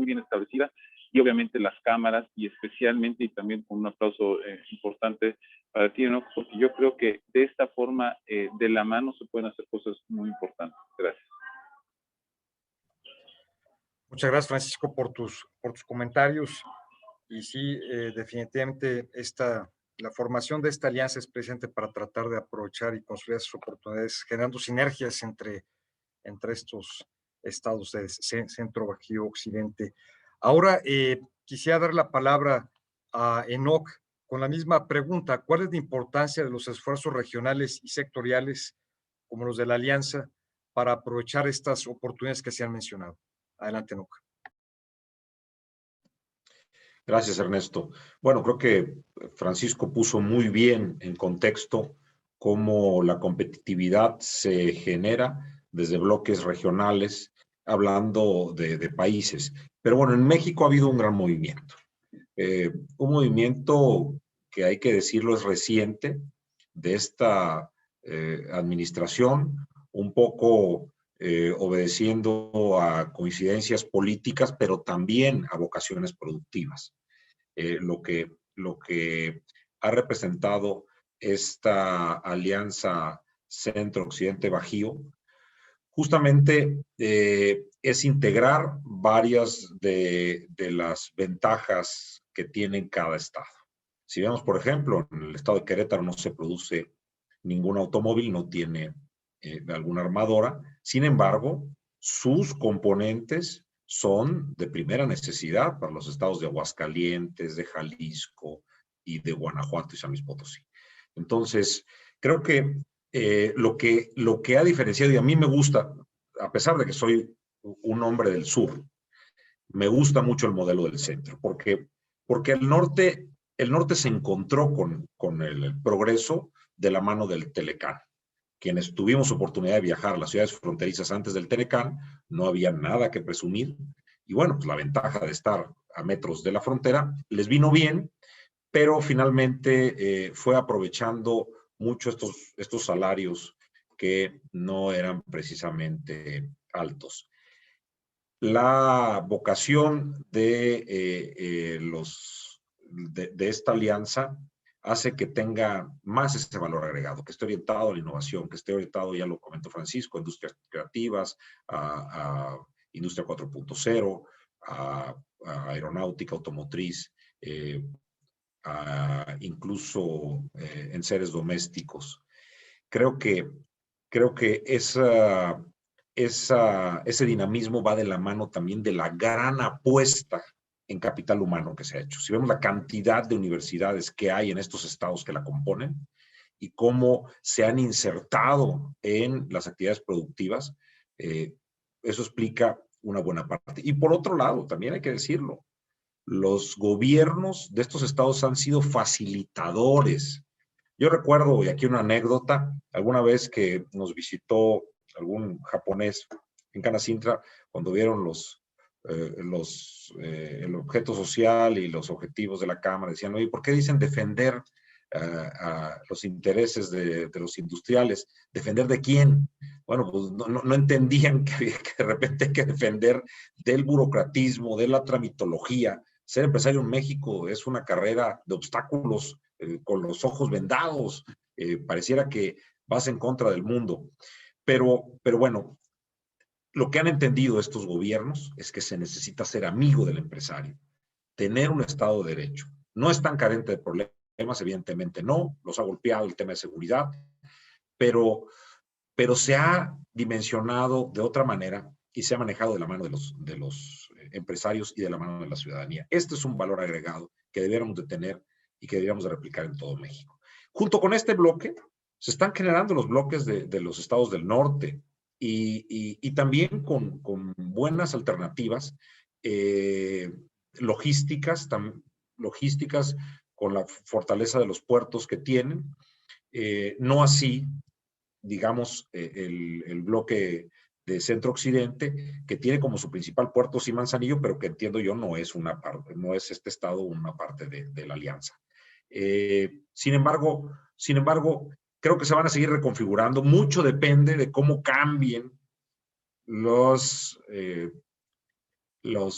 bien establecida, y obviamente las cámaras, y especialmente y también con un aplauso importante para ti, ¿no? Porque yo creo que de esta forma, de la mano, se pueden hacer cosas muy importantes. Gracias. Muchas gracias, Francisco, por tus comentarios. Y sí, definitivamente la formación de esta alianza es presente para tratar de aprovechar y construir esas oportunidades, generando sinergias entre estos estados de Centro Bajío Occidente. Ahora quisiera dar la palabra a Enoc con la misma pregunta. ¿Cuál es la importancia de los esfuerzos regionales y sectoriales como los de la alianza para aprovechar estas oportunidades que se han mencionado? Adelante, Enoc. Gracias, Ernesto. Bueno, creo que Francisco puso muy bien en contexto cómo la competitividad se genera desde bloques regionales, hablando de países. Pero bueno, en México ha habido un gran movimiento. Un movimiento que hay que decirlo es reciente, de esta administración, un poco obedeciendo a coincidencias políticas, pero también a vocaciones productivas. Lo que ha representado esta alianza Centro-Occidente Bajío, justamente es integrar varias de las ventajas que tiene cada estado. Si vemos, por ejemplo, en el estado de Querétaro no se produce ningún automóvil, no tiene alguna armadora. Sin embargo, sus componentes son de primera necesidad para los estados de Aguascalientes, de Jalisco y de Guanajuato y San Luis Potosí. Entonces, creo que lo que ha diferenciado, y a mí me gusta, a pesar de que soy un hombre del sur, me gusta mucho el modelo del centro, porque el norte se encontró con el progreso de la mano del Telecán. Quienes tuvimos oportunidad de viajar a las ciudades fronterizas antes del Telecán, no había nada que presumir. Y bueno, pues la ventaja de estar a metros de la frontera les vino bien, pero finalmente fue aprovechando mucho estos salarios que no eran precisamente altos. La vocación de esta alianza hace que tenga más ese valor agregado, que esté orientado a la innovación, que esté orientado, ya lo comentó Francisco, a industrias creativas, a industria 4.0, a aeronáutica, automotriz, incluso enseres domésticos. Creo que ese dinamismo va de la mano también de la gran apuesta en capital humano que se ha hecho. Si vemos la cantidad de universidades que hay en estos estados que la componen y cómo se han insertado en las actividades productivas, eso explica una buena parte. Y por otro lado, también hay que decirlo, los gobiernos de estos estados han sido facilitadores. Yo recuerdo, y aquí una anécdota, alguna vez que nos visitó algún japonés en Canacintra, cuando vieron el objeto social y los objetivos de la Cámara, decían, oye, ¿por qué dicen defender a los intereses de los industriales? ¿Defender de quién? Bueno, pues no entendían que de repente hay que defender del burocratismo, de la tramitología. Ser empresario en México es una carrera de obstáculos, con los ojos vendados. Pareciera que vas en contra del mundo. Pero bueno, lo que han entendido estos gobiernos es que se necesita ser amigo del empresario. tener un Estado de Derecho. No es tan carente de problemas, evidentemente no, los ha golpeado el tema de seguridad, pero se ha dimensionado de otra manera y se ha manejado de la mano de los empresarios y de la mano de la ciudadanía. Este es un valor agregado que debiéramos de tener y que deberíamos de replicar en todo México. Junto con este bloque, se están generando los bloques de los estados del norte y también con buenas alternativas logísticas con la fortaleza de los puertos que tienen, no así, digamos, el bloque de Centro-Occidente, que tiene como su principal puerto sí Manzanillo, pero que entiendo yo no es una parte, no es este estado una parte de la alianza. Sin embargo, creo que se van a seguir reconfigurando. Mucho depende de cómo cambien los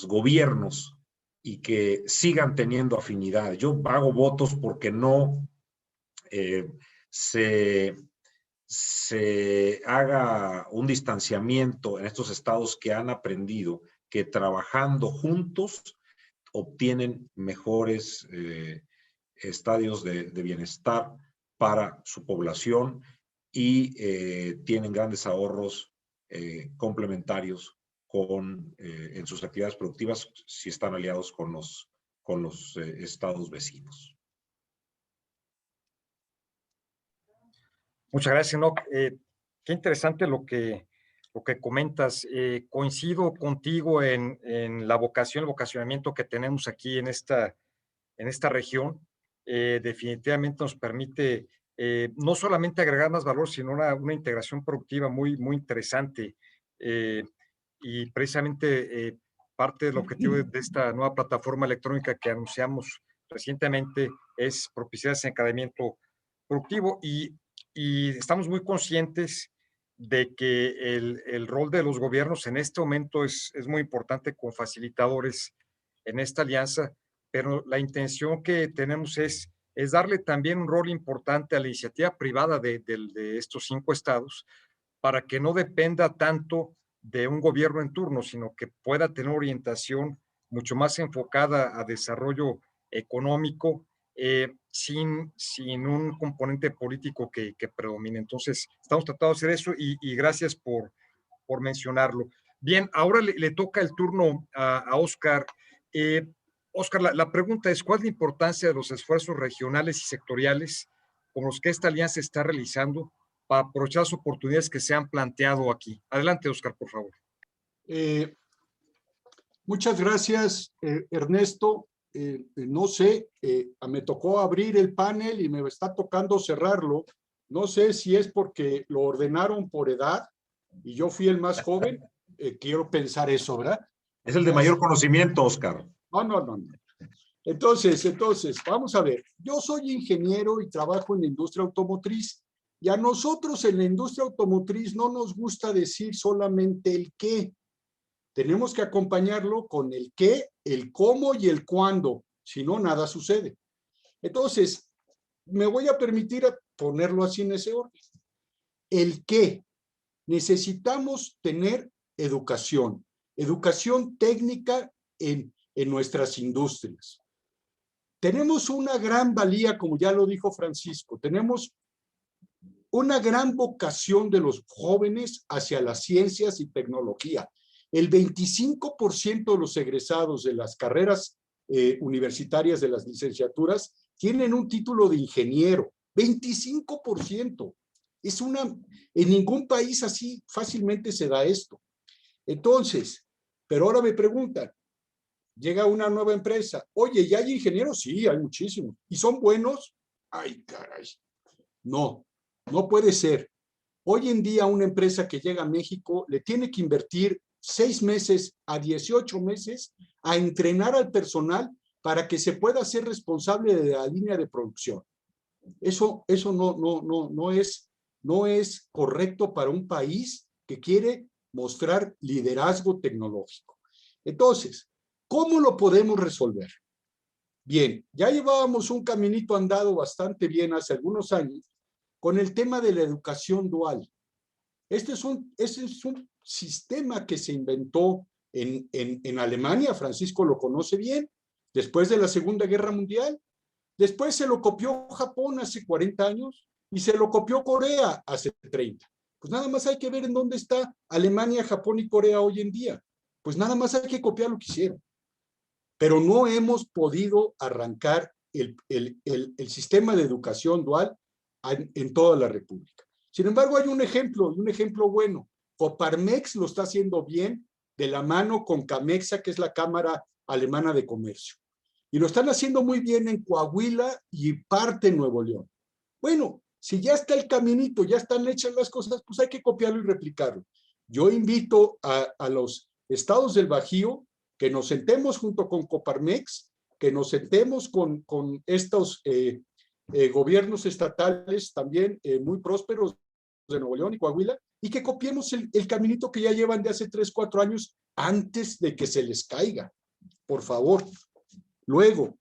gobiernos y que sigan teniendo afinidad. Yo hago votos porque no se haga un distanciamiento en estos estados que han aprendido que trabajando juntos obtienen mejores estadios de bienestar para su población y tienen grandes ahorros complementarios en sus actividades productivas si están aliados con los estados vecinos. Muchas gracias, Enoch. Qué interesante lo que comentas. Coincido contigo en la vocación, el vocacionamiento que tenemos aquí en esta región. Definitivamente nos permite no solamente agregar más valor, sino una integración productiva muy, muy interesante. Y precisamente parte del objetivo de esta nueva plataforma electrónica que anunciamos recientemente es propiciar ese encadenamiento productivo y estamos muy conscientes de que el rol de los gobiernos en este momento es muy importante con facilitadores en esta alianza, pero la intención que tenemos es darle también un rol importante a la iniciativa privada de estos 5 estados para que no dependa tanto de un gobierno en turno, sino que pueda tener orientación mucho más enfocada a desarrollo económico, sin un componente político que predomine. Entonces, estamos tratando de hacer eso y gracias por mencionarlo. Bien, ahora le toca el turno a Óscar. Óscar, la pregunta es, ¿cuál es la importancia de los esfuerzos regionales y sectoriales con los que esta alianza está realizando para aprovechar las oportunidades que se han planteado aquí? Adelante, Óscar, por favor. Muchas gracias, Ernesto. No sé, me tocó abrir el panel y me está tocando cerrarlo. No sé si es porque lo ordenaron por edad y yo fui el más joven. Quiero pensar eso, ¿verdad? Es el de mayor conocimiento, Óscar. No. Entonces, vamos a ver. Yo soy ingeniero y trabajo en la industria automotriz. Y a nosotros en la industria automotriz no nos gusta decir solamente el qué. Tenemos que acompañarlo con el qué, el cómo y el cuándo. Si no, nada sucede. Entonces, me voy a permitir ponerlo así en ese orden. El qué. Necesitamos tener educación técnica en nuestras industrias. Tenemos una gran valía, como ya lo dijo Francisco, tenemos una gran vocación de los jóvenes hacia las ciencias y tecnología. El 25% de los egresados de las carreras universitarias de las licenciaturas tienen un título de ingeniero. 25%. En ningún país así fácilmente se da esto. Entonces, pero ahora me preguntan, llega una nueva empresa, oye, ¿ya hay ingenieros? Sí, hay muchísimos. ¿Y son buenos? Ay, caray. No puede ser. Hoy en día una empresa que llega a México le tiene que invertir 6 meses a 18 meses a entrenar al personal para que se pueda ser responsable de la línea de producción. Eso no es correcto para un país que quiere mostrar liderazgo tecnológico. Entonces, ¿cómo lo podemos resolver? Bien, ya llevábamos un caminito andado bastante bien hace algunos años con el tema de la educación dual. Este es un sistema que se inventó en Alemania, Francisco lo conoce bien, después de la Segunda Guerra Mundial. Después se lo copió Japón hace 40 años y se lo copió Corea hace 30. Pues nada más hay que ver en dónde está Alemania, Japón y Corea hoy en día. Pues nada más hay que copiar lo que hicieron. Pero no hemos podido arrancar el sistema de educación dual en toda la República. Sin embargo, hay un ejemplo bueno. Coparmex lo está haciendo bien de la mano con Camexa, que es la Cámara Alemana de Comercio. Y lo están haciendo muy bien en Coahuila y parte en Nuevo León. Bueno, si ya está el caminito, ya están hechas las cosas, pues hay que copiarlo y replicarlo. Yo invito a los estados del Bajío que nos sentemos junto con Coparmex, que nos sentemos con estos gobiernos estatales también muy prósperos de Nuevo León y Coahuila, y que copiemos el caminito que ya llevan de hace 3, 4 años antes de que se les caiga. Por favor. Luego,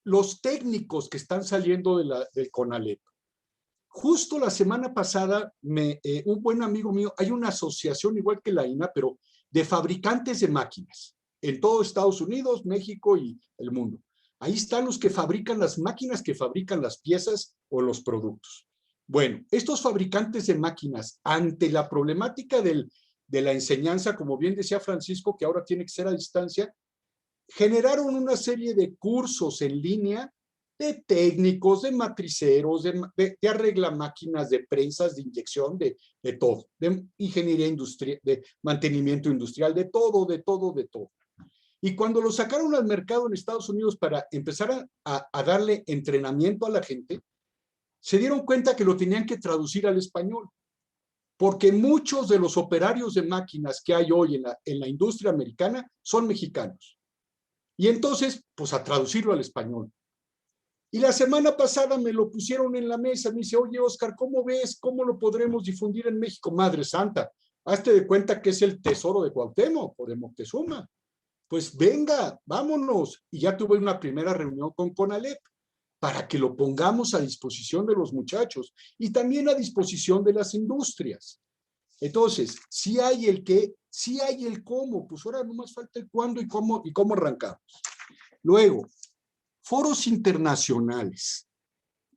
los técnicos que están saliendo del CONALEP. Justo la semana pasada, un buen amigo mío, hay una asociación igual que la INA, pero de fabricantes de máquinas en todo Estados Unidos, México y el mundo. Ahí están los que fabrican las máquinas, que fabrican las piezas o los productos. Bueno, estos fabricantes de máquinas, ante la problemática de la enseñanza, como bien decía Francisco, que ahora tiene que ser a distancia, generaron una serie de cursos en línea de técnicos, de matriceros, de arreglamáquinas, de prensas, de inyección, de todo, de ingeniería industrial, de mantenimiento industrial, de todo. Y cuando lo sacaron al mercado en Estados Unidos para empezar a darle entrenamiento a la gente, se dieron cuenta que lo tenían que traducir al español, porque muchos de los operarios de máquinas que hay hoy en la industria americana son mexicanos. Y entonces, pues a traducirlo al español. Y la semana pasada me lo pusieron en la mesa, me dice, oye, Oscar, ¿cómo ves? ¿Cómo lo podremos difundir en México? Madre Santa, hazte de cuenta que es el tesoro de Cuauhtémoc o de Moctezuma. Pues venga, vámonos. Y ya tuve una primera reunión con CONALEP para que lo pongamos a disposición de los muchachos y también a disposición de las industrias. Entonces, sí hay el qué, sí hay el cómo, pues ahora nomás falta el cuándo y cómo arrancamos. Luego, foros internacionales.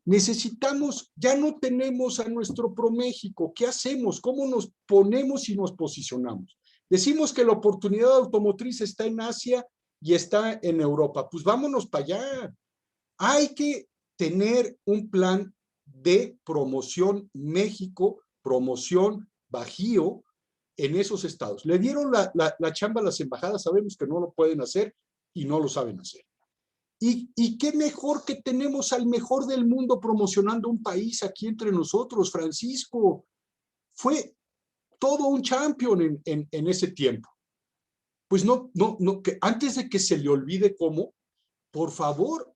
Necesitamos, ya no tenemos a nuestro ProMéxico. ¿Qué hacemos? ¿Cómo nos ponemos y nos posicionamos? Decimos que la oportunidad automotriz está en Asia y está en Europa. Pues vámonos para allá. Hay que tener un plan de promoción México, promoción Bajío en esos estados. Le dieron la chamba a las embajadas, sabemos que no lo pueden hacer y no lo saben hacer. Y qué mejor que tenemos al mejor del mundo promocionando un país aquí entre nosotros. Francisco fue todo un champion en ese tiempo. Pues no, que antes de que se le olvide cómo, por favor,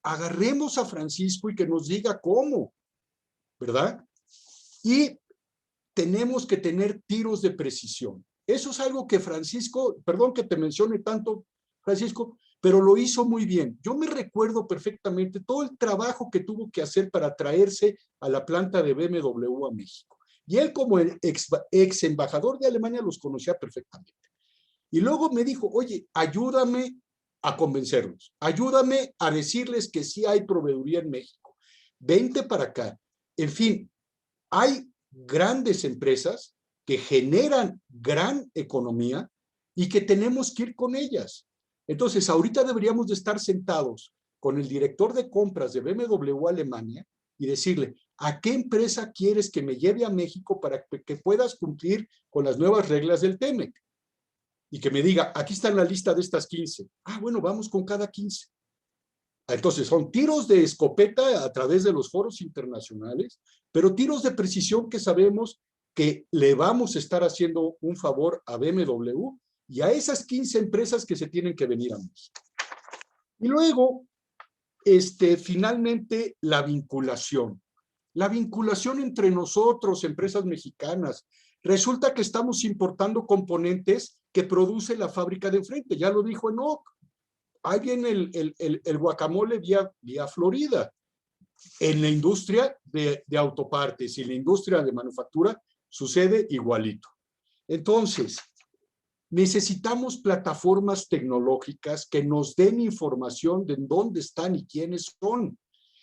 agarremos a Francisco y que nos diga cómo, ¿verdad? Y tenemos que tener tiros de precisión. Eso es algo que Francisco, perdón que te mencione tanto, Francisco, pero lo hizo muy bien. Yo me recuerdo perfectamente todo el trabajo que tuvo que hacer para traerse a la planta de BMW a México. Y él, como el ex embajador de Alemania, los conocía perfectamente. Y luego me dijo, oye, ayúdame a convencerlos, ayúdame a decirles que sí hay proveeduría en México. Vente para acá. En fin, hay grandes empresas que generan gran economía y que tenemos que ir con ellas. Entonces, ahorita deberíamos de estar sentados con el director de compras de BMW Alemania y decirle, ¿a qué empresa quieres que me lleve a México para que puedas cumplir con las nuevas reglas del TEMEC? Y que me diga, aquí está la lista de estas 15. Ah, bueno, vamos con cada 15. Entonces, son tiros de escopeta a través de los foros internacionales, pero tiros de precisión que sabemos que le vamos a estar haciendo un favor a BMW y a esas 15 empresas que se tienen que venir a México. Y luego, finalmente, la vinculación. La vinculación entre nosotros, empresas mexicanas. Resulta que estamos importando componentes que produce la fábrica de enfrente. Ya lo dijo Enoch. Ahí viene el guacamole vía Florida. En la industria de autopartes y en la industria de manufactura sucede igualito. Entonces, necesitamos plataformas tecnológicas que nos den información de dónde están y quiénes son.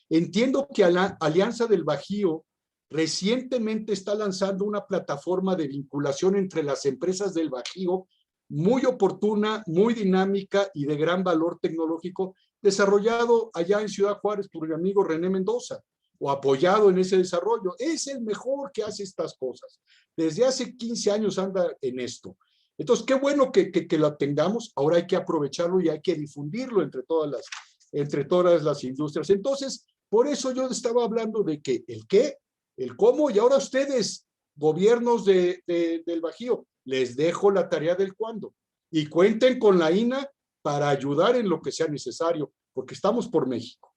Entiendo que la Alianza del Bajío recientemente está lanzando una plataforma de vinculación entre las empresas del Bajío muy oportuna, muy dinámica y de gran valor tecnológico, desarrollado allá en Ciudad Juárez por mi amigo René Mendoza, o apoyado en ese desarrollo. Es el mejor que hace estas cosas. Desde hace 15 años anda en esto. Entonces, qué bueno que la tengamos. Ahora hay que aprovecharlo y hay que difundirlo entre todas las industrias. Entonces, por eso yo estaba hablando de que el qué, el cómo, y ahora ustedes, gobiernos del Bajío, les dejo la tarea del cuándo. Y cuenten con la INA para ayudar en lo que sea necesario, porque estamos por México.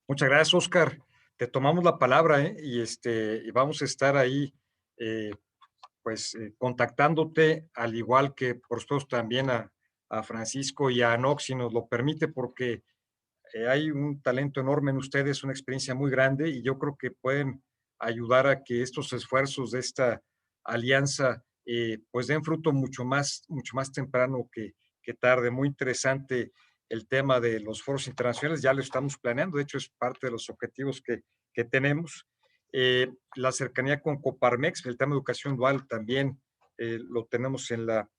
Muchas gracias, Oscar. Te tomamos la palabra, y vamos a estar ahí, contactándote, al igual que, por supuesto, también a Francisco y a Anox, si nos lo permite, porque hay un talento enorme en ustedes, una experiencia muy grande, y yo creo que pueden ayudar a que estos esfuerzos de esta alianza pues den fruto mucho más temprano que tarde. Muy interesante el tema de los foros internacionales, ya lo estamos planeando, de hecho es parte de los objetivos que tenemos. La cercanía con Coparmex, el tema de educación dual también lo tenemos en la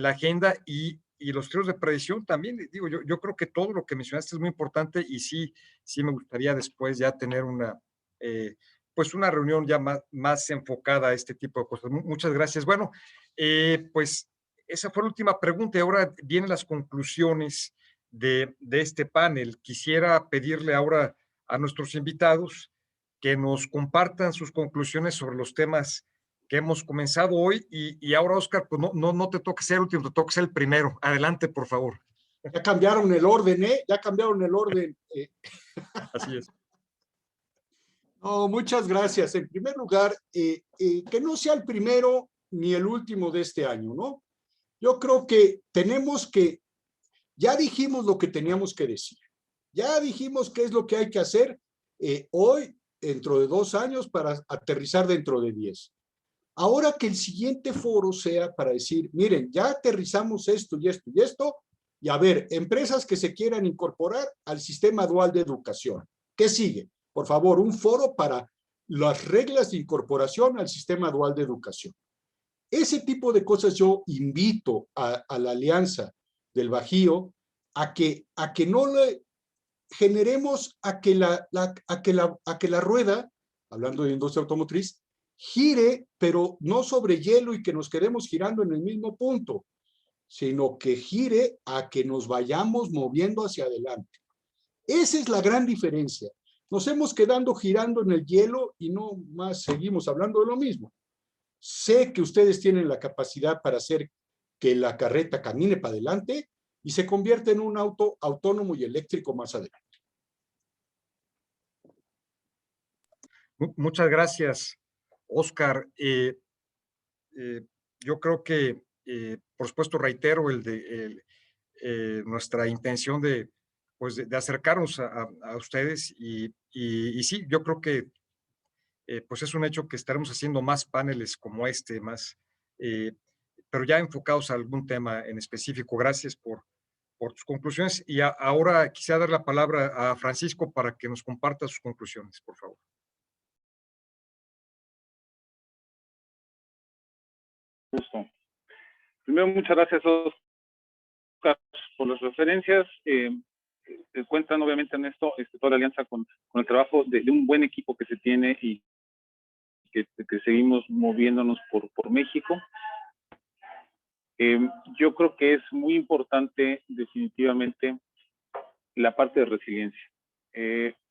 agenda, y los trios de predicción también. Digo, yo creo que todo lo que mencionaste es muy importante, y sí me gustaría después ya tener una reunión ya más enfocada a este tipo de cosas. Muchas gracias. Bueno, pues esa fue la última pregunta y ahora vienen las conclusiones de este panel. Quisiera pedirle ahora a nuestros invitados que nos compartan sus conclusiones sobre los temas que hemos comenzado hoy, y ahora, Oscar, pues no te toca ser el último, te toca ser el primero. Adelante, por favor. Ya cambiaron el orden, ¿eh? Ya cambiaron el orden. Así es. No, muchas gracias. En primer lugar, que no sea el primero ni el último de este año, ¿no? Yo creo que ya dijimos lo que teníamos que decir. Ya dijimos qué es lo que hay que hacer hoy, dentro de 2 años, para aterrizar dentro de 10. Ahora que el siguiente foro sea para decir, miren, ya aterrizamos esto y esto y esto, y a ver, empresas que se quieran incorporar al sistema dual de educación. ¿Qué sigue? Por favor, un foro para las reglas de incorporación al sistema dual de educación. Ese tipo de cosas yo invito a la Alianza del Bajío a que no le generemos a que la rueda, hablando de industria automotriz, gire, pero no sobre hielo y que nos quedemos girando en el mismo punto, sino que gire a que nos vayamos moviendo hacia adelante. Esa es la gran diferencia. Nos hemos quedado girando en el hielo y no más seguimos hablando de lo mismo. Sé que ustedes tienen la capacidad para hacer que la carreta camine para adelante y se convierta en un auto autónomo y eléctrico más adelante. Muchas gracias, Oscar. Yo creo que, por supuesto, reitero nuestra intención de acercarnos a ustedes, y sí, yo creo que pues es un hecho que estaremos haciendo más paneles como este, pero ya enfocados a algún tema en específico. Gracias por tus conclusiones, y ahora quisiera dar la palabra a Francisco para que nos comparta sus conclusiones, por favor. Justo. Primero, muchas gracias, Oscar, por las referencias. Cuentan, obviamente, en esto, toda la alianza con el trabajo de un buen equipo que se tiene, y que seguimos moviéndonos por México. Yo creo que es muy importante, definitivamente, la parte de resiliencia.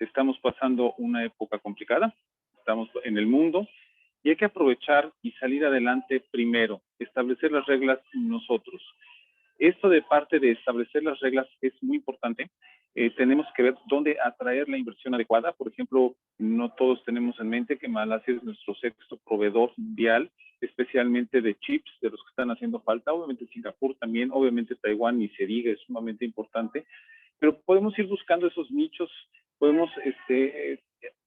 Estamos pasando una época complicada, estamos en el mundo, y hay que aprovechar y salir adelante primero, establecer las reglas nosotros. Esto de parte de establecer las reglas es muy importante. Tenemos que ver dónde atraer la inversión adecuada. Por ejemplo, no todos tenemos en mente que Malasia es nuestro sexto proveedor mundial, especialmente de chips, de los que están haciendo falta. Obviamente Singapur también, obviamente Taiwán, ni se diga, es sumamente importante. Pero podemos ir buscando esos nichos, podemos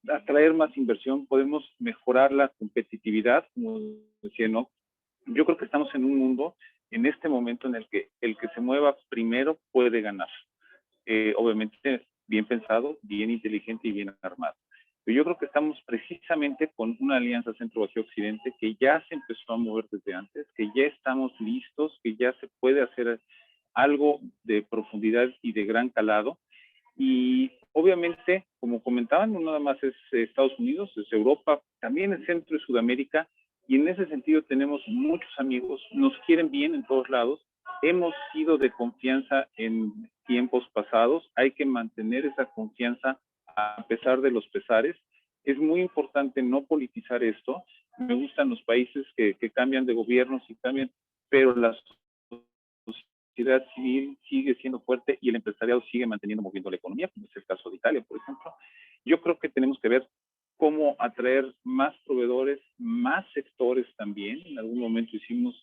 atraer más inversión, podemos mejorar la competitividad, como decía, ¿no? Yo creo que estamos en un mundo, en este momento, en el que se mueva primero puede ganar. Obviamente bien pensado, bien inteligente y bien armado. Pero yo creo que estamos precisamente con una alianza Centro-Bajío-Occidente que ya se empezó a mover desde antes, que ya estamos listos, que ya se puede hacer algo de profundidad y de gran calado. Y obviamente, como comentaban, no nada más es Estados Unidos, es Europa, también es Centro y Sudamérica, y en ese sentido tenemos muchos amigos, nos quieren bien en todos lados, hemos sido de confianza en tiempos pasados, hay que mantener esa confianza a pesar de los pesares. Es muy importante no politizar esto. Me gustan los países que cambian de gobiernos y cambian, pero la sociedad civil sigue siendo fuerte y el empresariado sigue manteniendo, moviendo la economía, como es el caso de Italia, por ejemplo. Yo creo que tenemos que ver cómo atraer más proveedores, más sectores también. En algún momento hicimos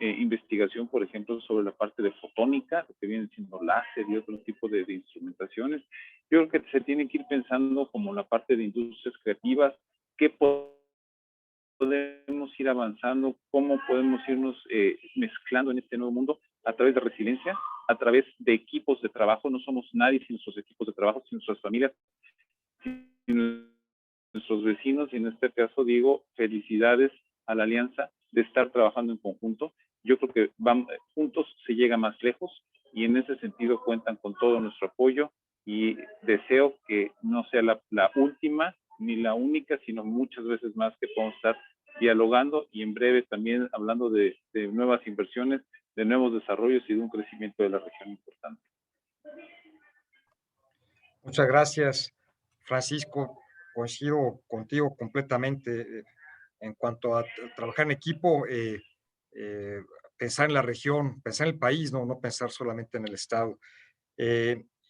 investigación, por ejemplo, sobre la parte de fotónica, lo que viene siendo láser y otro tipo de instrumentaciones. Yo creo que se tiene que ir pensando como la parte de industrias creativas, qué podemos ir avanzando, cómo podemos irnos mezclando en este nuevo mundo a través de resiliencia, a través de equipos de trabajo. No somos nadie sin nuestros equipos de trabajo, sin nuestras familias, sin nuestros vecinos, y en este caso digo felicidades a la alianza de estar trabajando en conjunto. Yo creo que juntos se llega más lejos, y en ese sentido cuentan con todo nuestro apoyo, y deseo que no sea la última ni la única, sino muchas veces más que podamos estar dialogando, y en breve también hablando de nuevas inversiones, de nuevos desarrollos y de un crecimiento de la región importante. Muchas gracias, Francisco. Coincido contigo completamente en cuanto a trabajar en equipo, pensar en la región, pensar en el país, no pensar solamente en el Estado.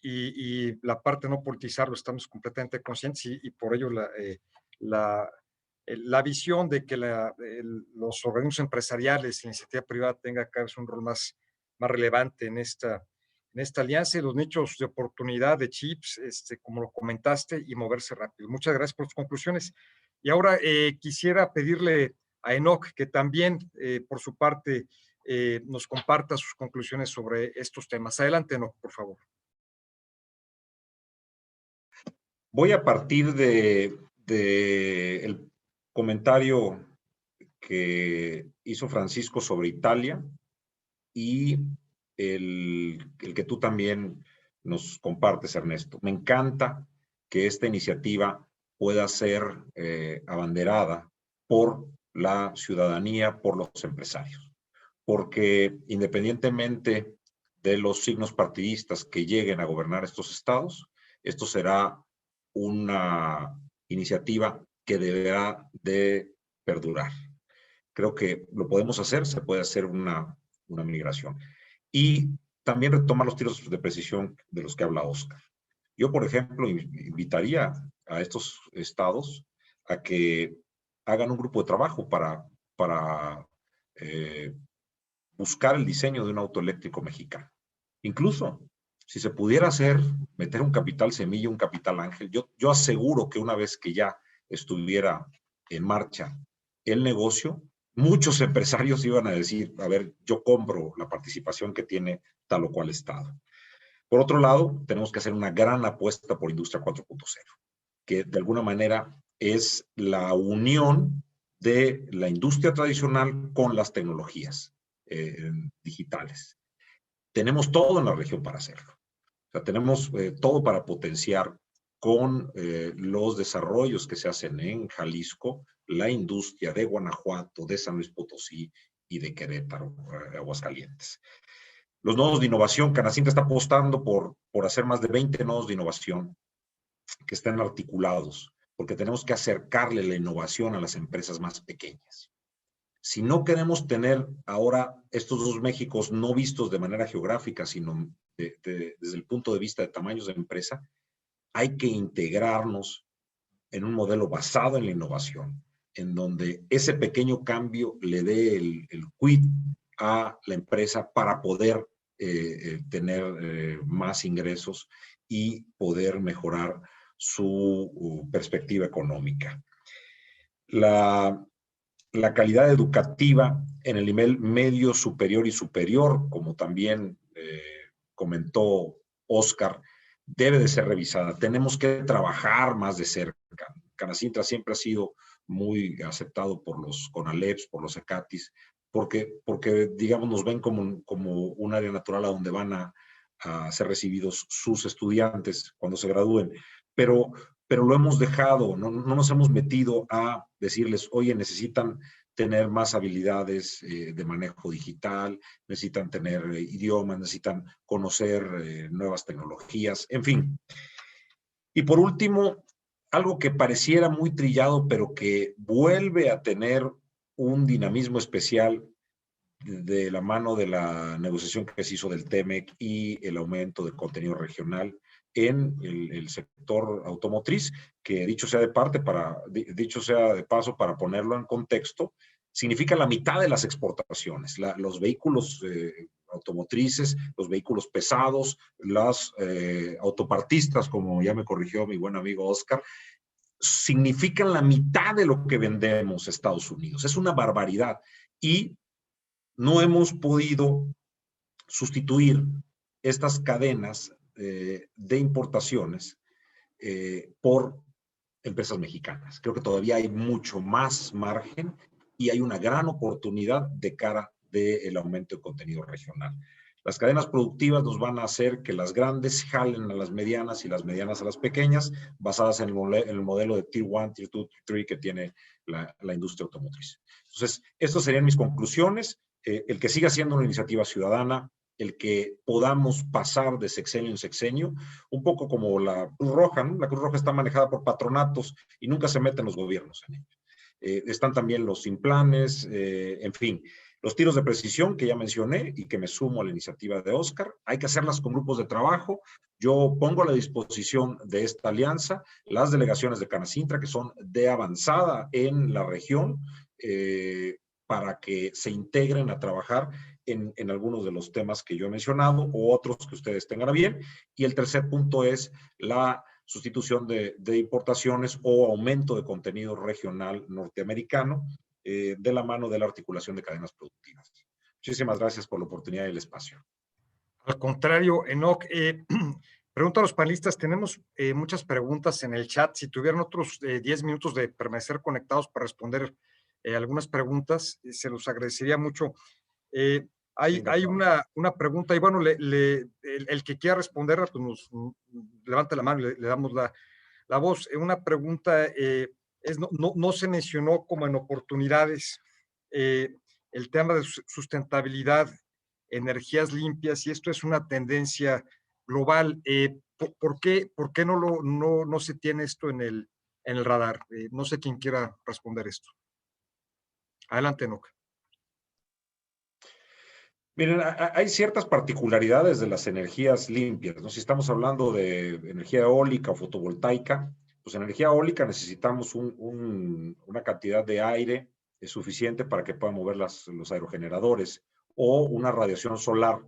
Y la parte de no politizarlo, estamos completamente conscientes, y por ello la visión de que los organismos empresariales, la iniciativa privada tenga cada vez un rol más relevante en esta alianza, y los nichos de oportunidad de chips, como lo comentaste, y moverse rápido. Muchas gracias por tus conclusiones. Y ahora quisiera pedirle a Enoc que también, por su parte, nos comparta sus conclusiones sobre estos temas. Adelante, Enoc, por favor. Voy a partir de el comentario que hizo Francisco sobre Italia y el que tú también nos compartes, Ernesto. Me encanta que esta iniciativa pueda ser abanderada por la ciudadanía, por los empresarios, porque independientemente de los signos partidistas que lleguen a gobernar estos estados, esto será una iniciativa que deberá de perdurar. Creo que lo podemos hacer, se puede hacer una migración. Y también retomar los tiros de precisión de los que habla Oscar. Yo, por ejemplo, invitaría a estos estados a que hagan un grupo de trabajo para buscar el diseño de un auto eléctrico mexicano. Incluso, si se pudiera hacer, meter un capital semilla, un capital ángel, yo aseguro que una vez que ya estuviera en marcha el negocio, muchos empresarios iban a decir, a ver, yo compro la participación que tiene tal o cual estado. Por otro lado, tenemos que hacer una gran apuesta por Industria 4.0, que de alguna manera es la unión de la industria tradicional con las tecnologías digitales. Tenemos todo en la región para hacerlo. O sea, tenemos todo para potenciar con los desarrollos que se hacen en Jalisco, la industria de Guanajuato, de San Luis Potosí y de Querétaro, Aguascalientes. Los nodos de innovación, Canacintra está apostando por hacer más de 20 nodos de innovación que estén articulados, porque tenemos que acercarle la innovación a las empresas más pequeñas. Si no queremos tener ahora estos dos Méxicos no vistos de manera geográfica, sino desde el punto de vista de tamaños de empresa, hay que integrarnos en un modelo basado en la innovación, en donde ese pequeño cambio le dé el quid a la empresa para poder tener más ingresos y poder mejorar su perspectiva económica. la calidad educativa en el nivel medio, superior y superior, como también comentó Oscar, debe de ser revisada. Tenemos que trabajar más de cerca. Canacintra siempre ha sido muy aceptado por los CONALEPs, por los ECATIS, porque digamos, nos ven como un área natural a donde van a ser recibidos sus estudiantes cuando se gradúen. Pero lo hemos dejado, no nos hemos metido a decirles, oye, necesitan tener más habilidades de manejo digital, necesitan tener idiomas, necesitan conocer nuevas tecnologías, en fin. Y por último, algo que pareciera muy trillado, pero que vuelve a tener un dinamismo especial de la mano de la negociación que se hizo del TEMEC y el aumento del contenido regional en el sector automotriz, que dicho sea de paso, para ponerlo en contexto, significa la mitad de las exportaciones. Los vehículos automotrices, los vehículos pesados, las autopartistas, como ya me corrigió mi buen amigo Oscar, significan la mitad de lo que vendemos a Estados Unidos. Es una barbaridad. Y no hemos podido sustituir estas cadenas de importaciones por empresas mexicanas. Creo que todavía hay mucho más margen y hay una gran oportunidad de cara del aumento de contenido regional. Las cadenas productivas nos van a hacer que las grandes jalen a las medianas y las medianas a las pequeñas, basadas en el modelo de Tier 1, Tier 2, Tier 3 que tiene la industria automotriz. Entonces, estas serían mis conclusiones. El que siga siendo una iniciativa ciudadana, el que podamos pasar de sexenio en sexenio, un poco como la Cruz Roja, ¿no? La Cruz Roja está manejada por patronatos y nunca se meten los gobiernos en ello. Están también los sin planes, en fin, los tiros de precisión que ya mencioné y que me sumo a la iniciativa de Oscar. Hay que hacerlas con grupos de trabajo. Yo pongo a la disposición de esta alianza las delegaciones de Canacintra, que son de avanzada en la región, para que se integren a trabajar en algunos de los temas que yo he mencionado o otros que ustedes tengan a bien. Y el tercer punto es la sustitución de importaciones o aumento de contenido regional norteamericano de la mano de la articulación de cadenas productivas. Muchísimas gracias por la oportunidad y el espacio. Al contrario, Enoc, pregunto a los panelistas, tenemos muchas preguntas en el chat. Si tuvieran otros 10 minutos de permanecer conectados para responder algunas preguntas, se los agradecería mucho. Hay una pregunta, y bueno, el que quiera responderla, pues nos levanta la mano y le damos la voz. Una pregunta no se mencionó como en oportunidades el tema de sustentabilidad, energías limpias, y esto es una tendencia global. ¿Por qué no se tiene esto en el radar? No sé quién quiera responder esto. Adelante, Enoc. Miren, hay ciertas particularidades de las energías limpias, ¿no? Si estamos hablando de energía eólica o fotovoltaica, pues en energía eólica necesitamos una cantidad de aire suficiente para que puedan mover los aerogeneradores, o una radiación solar.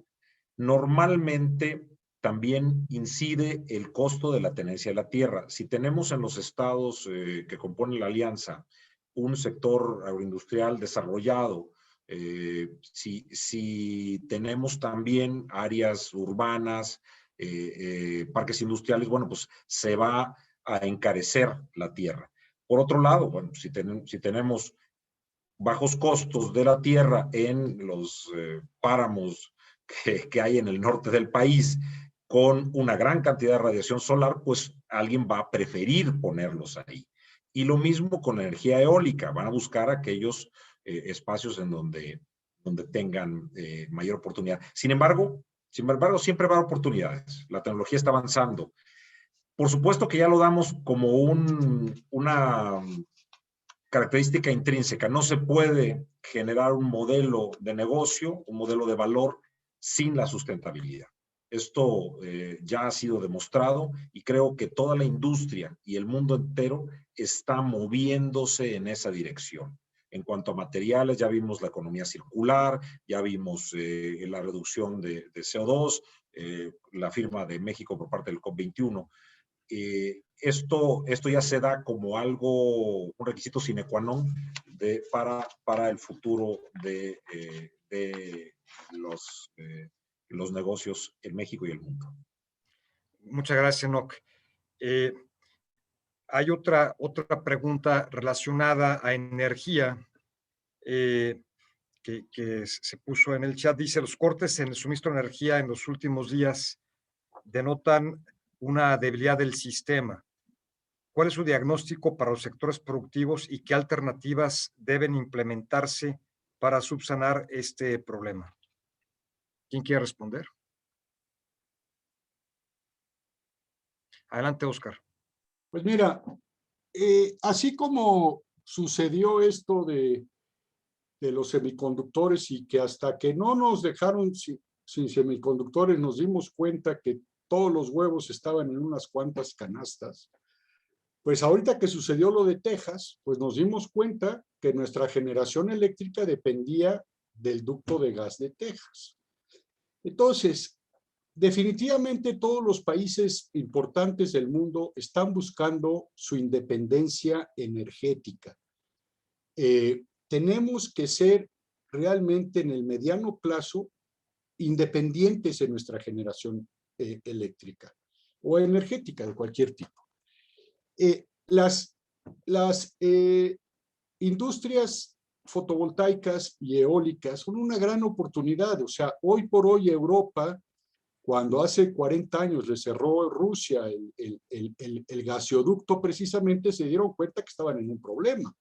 Normalmente también incide el costo de la tenencia de la tierra. Si tenemos en los estados que componen la alianza un sector agroindustrial desarrollado, si tenemos también áreas urbanas, parques industriales, bueno, pues se va a encarecer la tierra. Por otro lado, bueno, si tenemos bajos costos de la tierra en los páramos que hay en el norte del país, con una gran cantidad de radiación solar, pues alguien va a preferir ponerlos ahí. Y lo mismo con la energía eólica, van a buscar aquellos espacios en donde tengan mayor oportunidad. Sin embargo, siempre va a haber oportunidades. La tecnología está avanzando. Por supuesto que ya lo damos como una característica intrínseca. No se puede generar un modelo de negocio, un modelo de valor sin la sustentabilidad. Esto ya ha sido demostrado y creo que toda la industria y el mundo entero está moviéndose en esa dirección. En cuanto a materiales, ya vimos la economía circular, ya vimos la reducción de CO2, la firma de México por parte del COP21. esto ya se da como algo, un requisito sine qua non para el futuro de los negocios en México y el mundo. Muchas gracias, Enoch. Hay otra pregunta relacionada a energía que se puso en el chat. Dice, los cortes en el suministro de energía en los últimos días denotan una debilidad del sistema. ¿Cuál es su diagnóstico para los sectores productivos y qué alternativas deben implementarse para subsanar este problema? ¿Quién quiere responder? Adelante, Oscar. Pues mira, así como sucedió esto de los semiconductores y que hasta que no nos dejaron sin semiconductores nos dimos cuenta que todos los huevos estaban en unas cuantas canastas, pues ahorita que sucedió lo de Texas, pues nos dimos cuenta que nuestra generación eléctrica dependía del ducto de gas de Texas. Entonces, definitivamente todos los países importantes del mundo están buscando su independencia energética. Tenemos que ser realmente en el mediano plazo independientes en nuestra generación eléctrica o energética de cualquier tipo. Las industrias fotovoltaicas y eólicas son una gran oportunidad. O sea, hoy por hoy Europa, cuando hace 40 años le cerró Rusia el gasoducto, precisamente se dieron cuenta que estaban en un problema.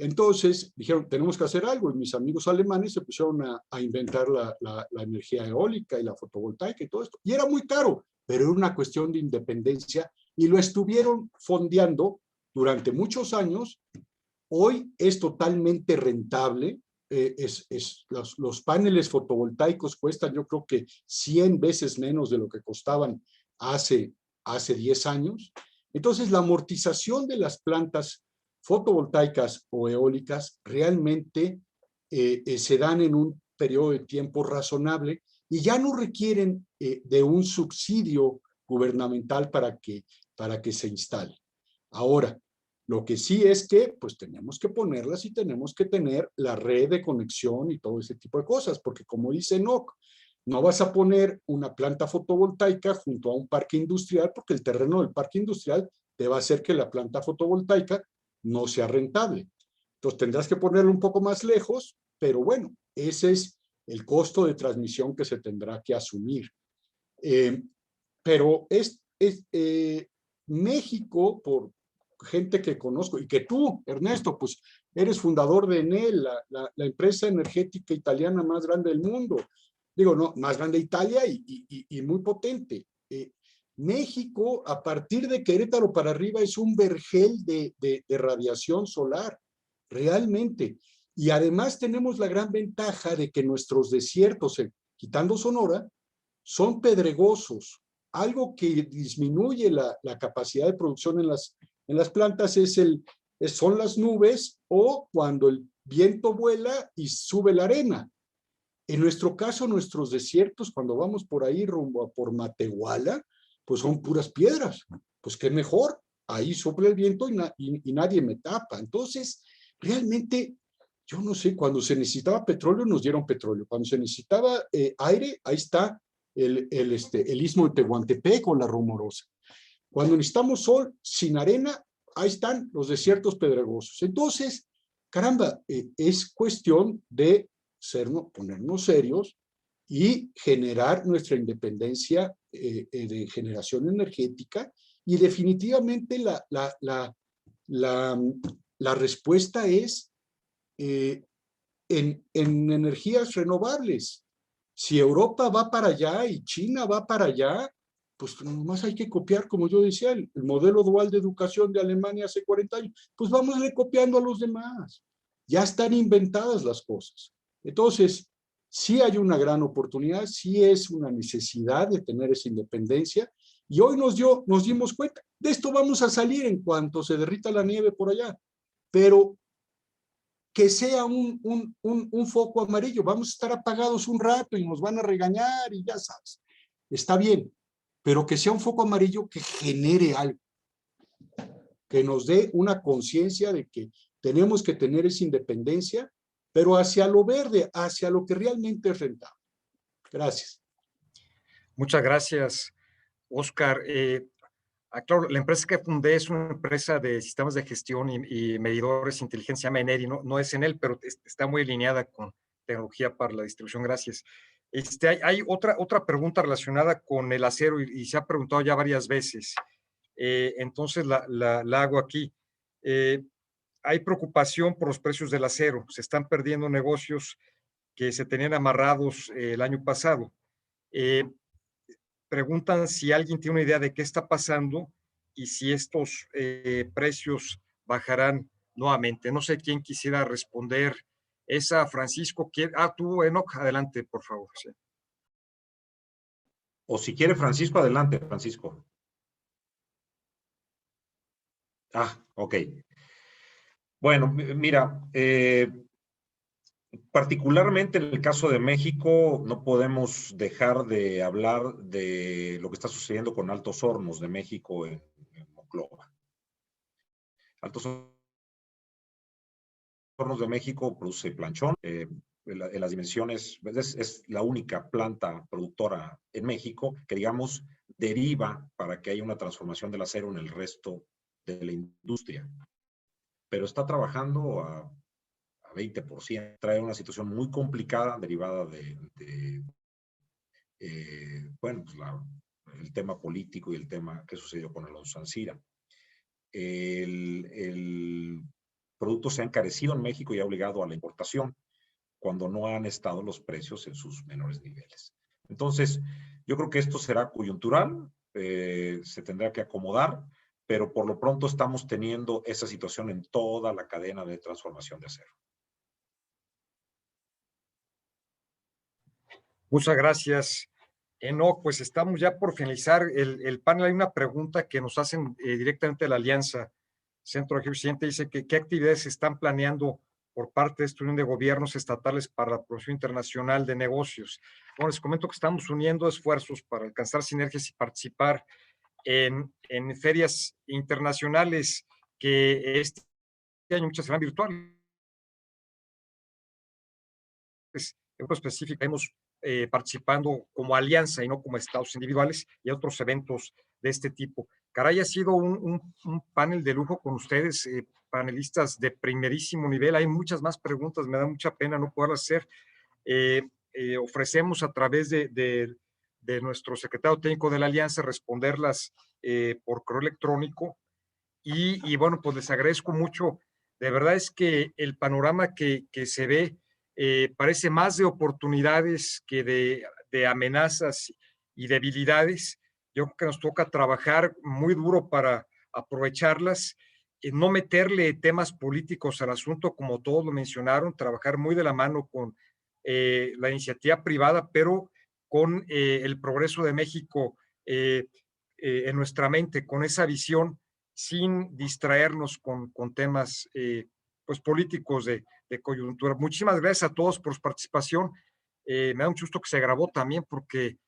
Entonces dijeron, tenemos que hacer algo, y mis amigos alemanes se pusieron a inventar la energía eólica y la fotovoltaica y todo esto. Y era muy caro, pero era una cuestión de independencia y lo estuvieron fondeando durante muchos años. Hoy es totalmente rentable. Los paneles fotovoltaicos cuestan, yo creo que 100 veces menos de lo que costaban hace 10 años. Entonces, la amortización de las plantas fotovoltaicas o eólicas realmente se dan en un periodo de tiempo razonable y ya no requieren de un subsidio gubernamental para que se instale. Ahora, lo que sí es que pues tenemos que ponerlas y tenemos que tener la red de conexión y todo ese tipo de cosas, porque como dice Enoch, no vas a poner una planta fotovoltaica junto a un parque industrial porque el terreno del parque industrial te va a hacer que la planta fotovoltaica no sea rentable. Entonces tendrás que ponerlo un poco más lejos, pero bueno, ese es el costo de transmisión que se tendrá que asumir. Pero México, por gente que conozco, y que tú, Ernesto, pues eres fundador de Enel, la empresa energética italiana más grande del mundo. Digo, no, más grande Italia y muy potente. México, a partir de Querétaro para arriba, es un vergel de radiación solar, realmente. Y además tenemos la gran ventaja de que nuestros desiertos, quitando Sonora, son pedregosos. Algo que disminuye la capacidad de producción en las plantas son las nubes o cuando el viento vuela y sube la arena. En nuestro caso, nuestros desiertos, cuando vamos por ahí rumbo a por Matehuala, pues son puras piedras. Pues qué mejor, ahí sopla el viento y nadie me tapa. Entonces, realmente, yo no sé, cuando se necesitaba petróleo, nos dieron petróleo. Cuando se necesitaba aire, ahí está el istmo de Tehuantepec con la Rumorosa. Cuando necesitamos sol sin arena, ahí están los desiertos pedregosos. Entonces, caramba, es cuestión de ponernos serios y generar nuestra independencia de generación energética, y definitivamente la respuesta es en energías renovables. Si Europa va para allá y China va para allá, pues nomás hay que copiar, como yo decía, el modelo dual de educación de Alemania hace 40 años. Pues vámosle copiando a los demás. Ya están inventadas las cosas. Entonces, sí hay una gran oportunidad, sí es una necesidad de tener esa independencia, y hoy nos dimos cuenta. De esto vamos a salir en cuanto se derrita la nieve por allá, pero que sea un foco amarillo. Vamos a estar apagados un rato y nos van a regañar y ya sabes. Está bien, pero que sea un foco amarillo que genere algo, que nos dé una conciencia de que tenemos que tener esa independencia, pero hacia lo verde, hacia lo que realmente es rentable. Gracias. Muchas gracias, Oscar. Claro, la empresa que fundé es una empresa de sistemas de gestión y medidores de inteligencia, se llama Eneri, no es en él, pero está muy alineada con tecnología para la distribución. Gracias. Hay otra pregunta relacionada con el acero y se ha preguntado ya varias veces. Entonces la hago aquí. Hay preocupación por los precios del acero. Se están perdiendo negocios que se tenían amarrados el año pasado. Preguntan si alguien tiene una idea de qué está pasando y si estos precios bajarán nuevamente. No sé quién quisiera responder. Esa, Francisco. Tú, Enoch, adelante, por favor. Sí. O si quiere Francisco, adelante, Francisco. Ok. Bueno, mira, particularmente en el caso de México, no podemos dejar de hablar de lo que está sucediendo con Altos Hornos de México en Monclova. Altos Hornos de México produce planchón, en las dimensiones, es la única planta productora en México que, digamos, deriva para que haya una transformación del acero en el resto de la industria. Pero está trabajando a 20%, trae una situación muy complicada derivada bueno, pues el tema político y el tema que sucedió con Alonso Ancira. El producto se ha encarecido en México y ha obligado a la importación cuando no han estado los precios en sus menores niveles. Entonces, yo creo que esto será coyuntural, se tendrá que acomodar, pero por lo pronto estamos teniendo esa situación en toda la cadena de transformación de acero. Muchas gracias, Enoch. Pues estamos ya por finalizar el panel. Hay una pregunta que nos hacen directamente de la Alianza Centro de Occidente. Dice que qué actividades se están planeando por parte de esta unión de gobiernos estatales para la promoción internacional de negocios. Bueno, les comento que estamos uniendo esfuerzos para alcanzar sinergias y participar en ferias internacionales que este año muchas serán virtuales. En específico, hemos participando como alianza y no como estados individuales y otros eventos de este tipo. Caray, ha sido un panel de lujo con ustedes, panelistas de primerísimo nivel. Hay muchas más preguntas, me da mucha pena no poderlas hacer. Ofrecemos a través de nuestro secretario técnico de la alianza responderlas por correo electrónico y bueno, pues les agradezco mucho. De verdad es que el panorama que se ve parece más de oportunidades que de amenazas y debilidades. Yo creo que nos toca trabajar muy duro para aprovecharlas, no meterle temas políticos al asunto, como todos lo mencionaron, trabajar muy de la mano con la iniciativa privada, pero con el progreso de México en nuestra mente, con esa visión, sin distraernos con temas pues políticos de coyuntura. Muchísimas gracias a todos por su participación. Me da mucho gusto que se grabó también porque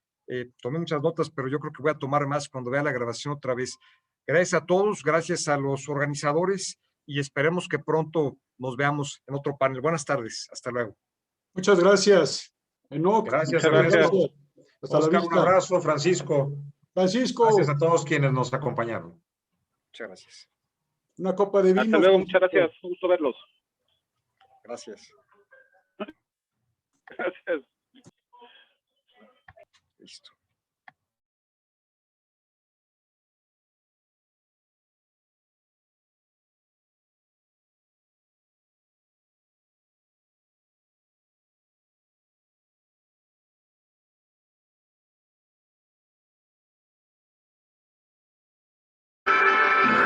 tomé muchas notas, pero yo creo que voy a tomar más cuando vea la grabación otra vez. Gracias a todos, gracias a los organizadores y esperemos que pronto nos veamos en otro panel. Buenas tardes, hasta luego. Muchas gracias, Enoch. Gracias, Ernesto. Hasta Oscar, la vista. un abrazo, Francisco. Francisco. Gracias a todos quienes nos acompañaron. Muchas gracias. Una copa de vino. Hasta luego, Francisco. muchas gracias. Un gusto verlos. Gracias. Gracias. Listo.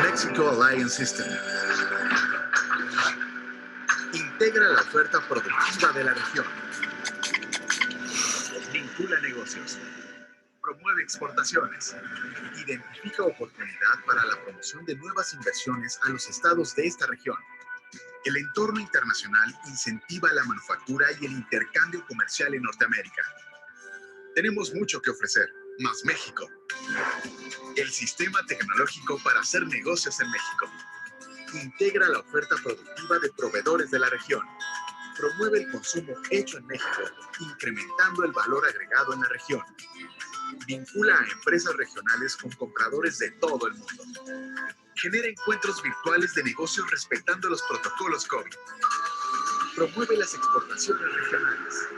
Mexico Alliance System integra la oferta productiva de la región, vincula negocios, promueve exportaciones, identifica oportunidad para la promoción de nuevas inversiones a los estados de esta región. El entorno internacional incentiva la manufactura y el intercambio comercial en Norteamérica. Tenemos mucho que ofrecer. Más México. El sistema tecnológico para hacer negocios en México. Integra la oferta productiva de proveedores de la región. Promueve el consumo hecho en México, incrementando el valor agregado en la región. Vincula a empresas regionales con compradores de todo el mundo. Genera encuentros virtuales de negocios respetando los protocolos COVID. Promueve las exportaciones regionales.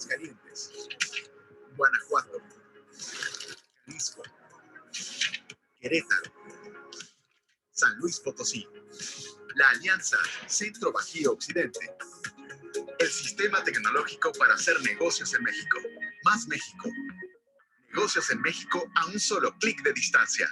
Aguascalientes, Guanajuato, Jalisco, Querétaro, San Luis Potosí. La Alianza Centro Bajío Occidente. El sistema tecnológico para hacer negocios en México. Más México. Negocios en México a un solo clic de distancia.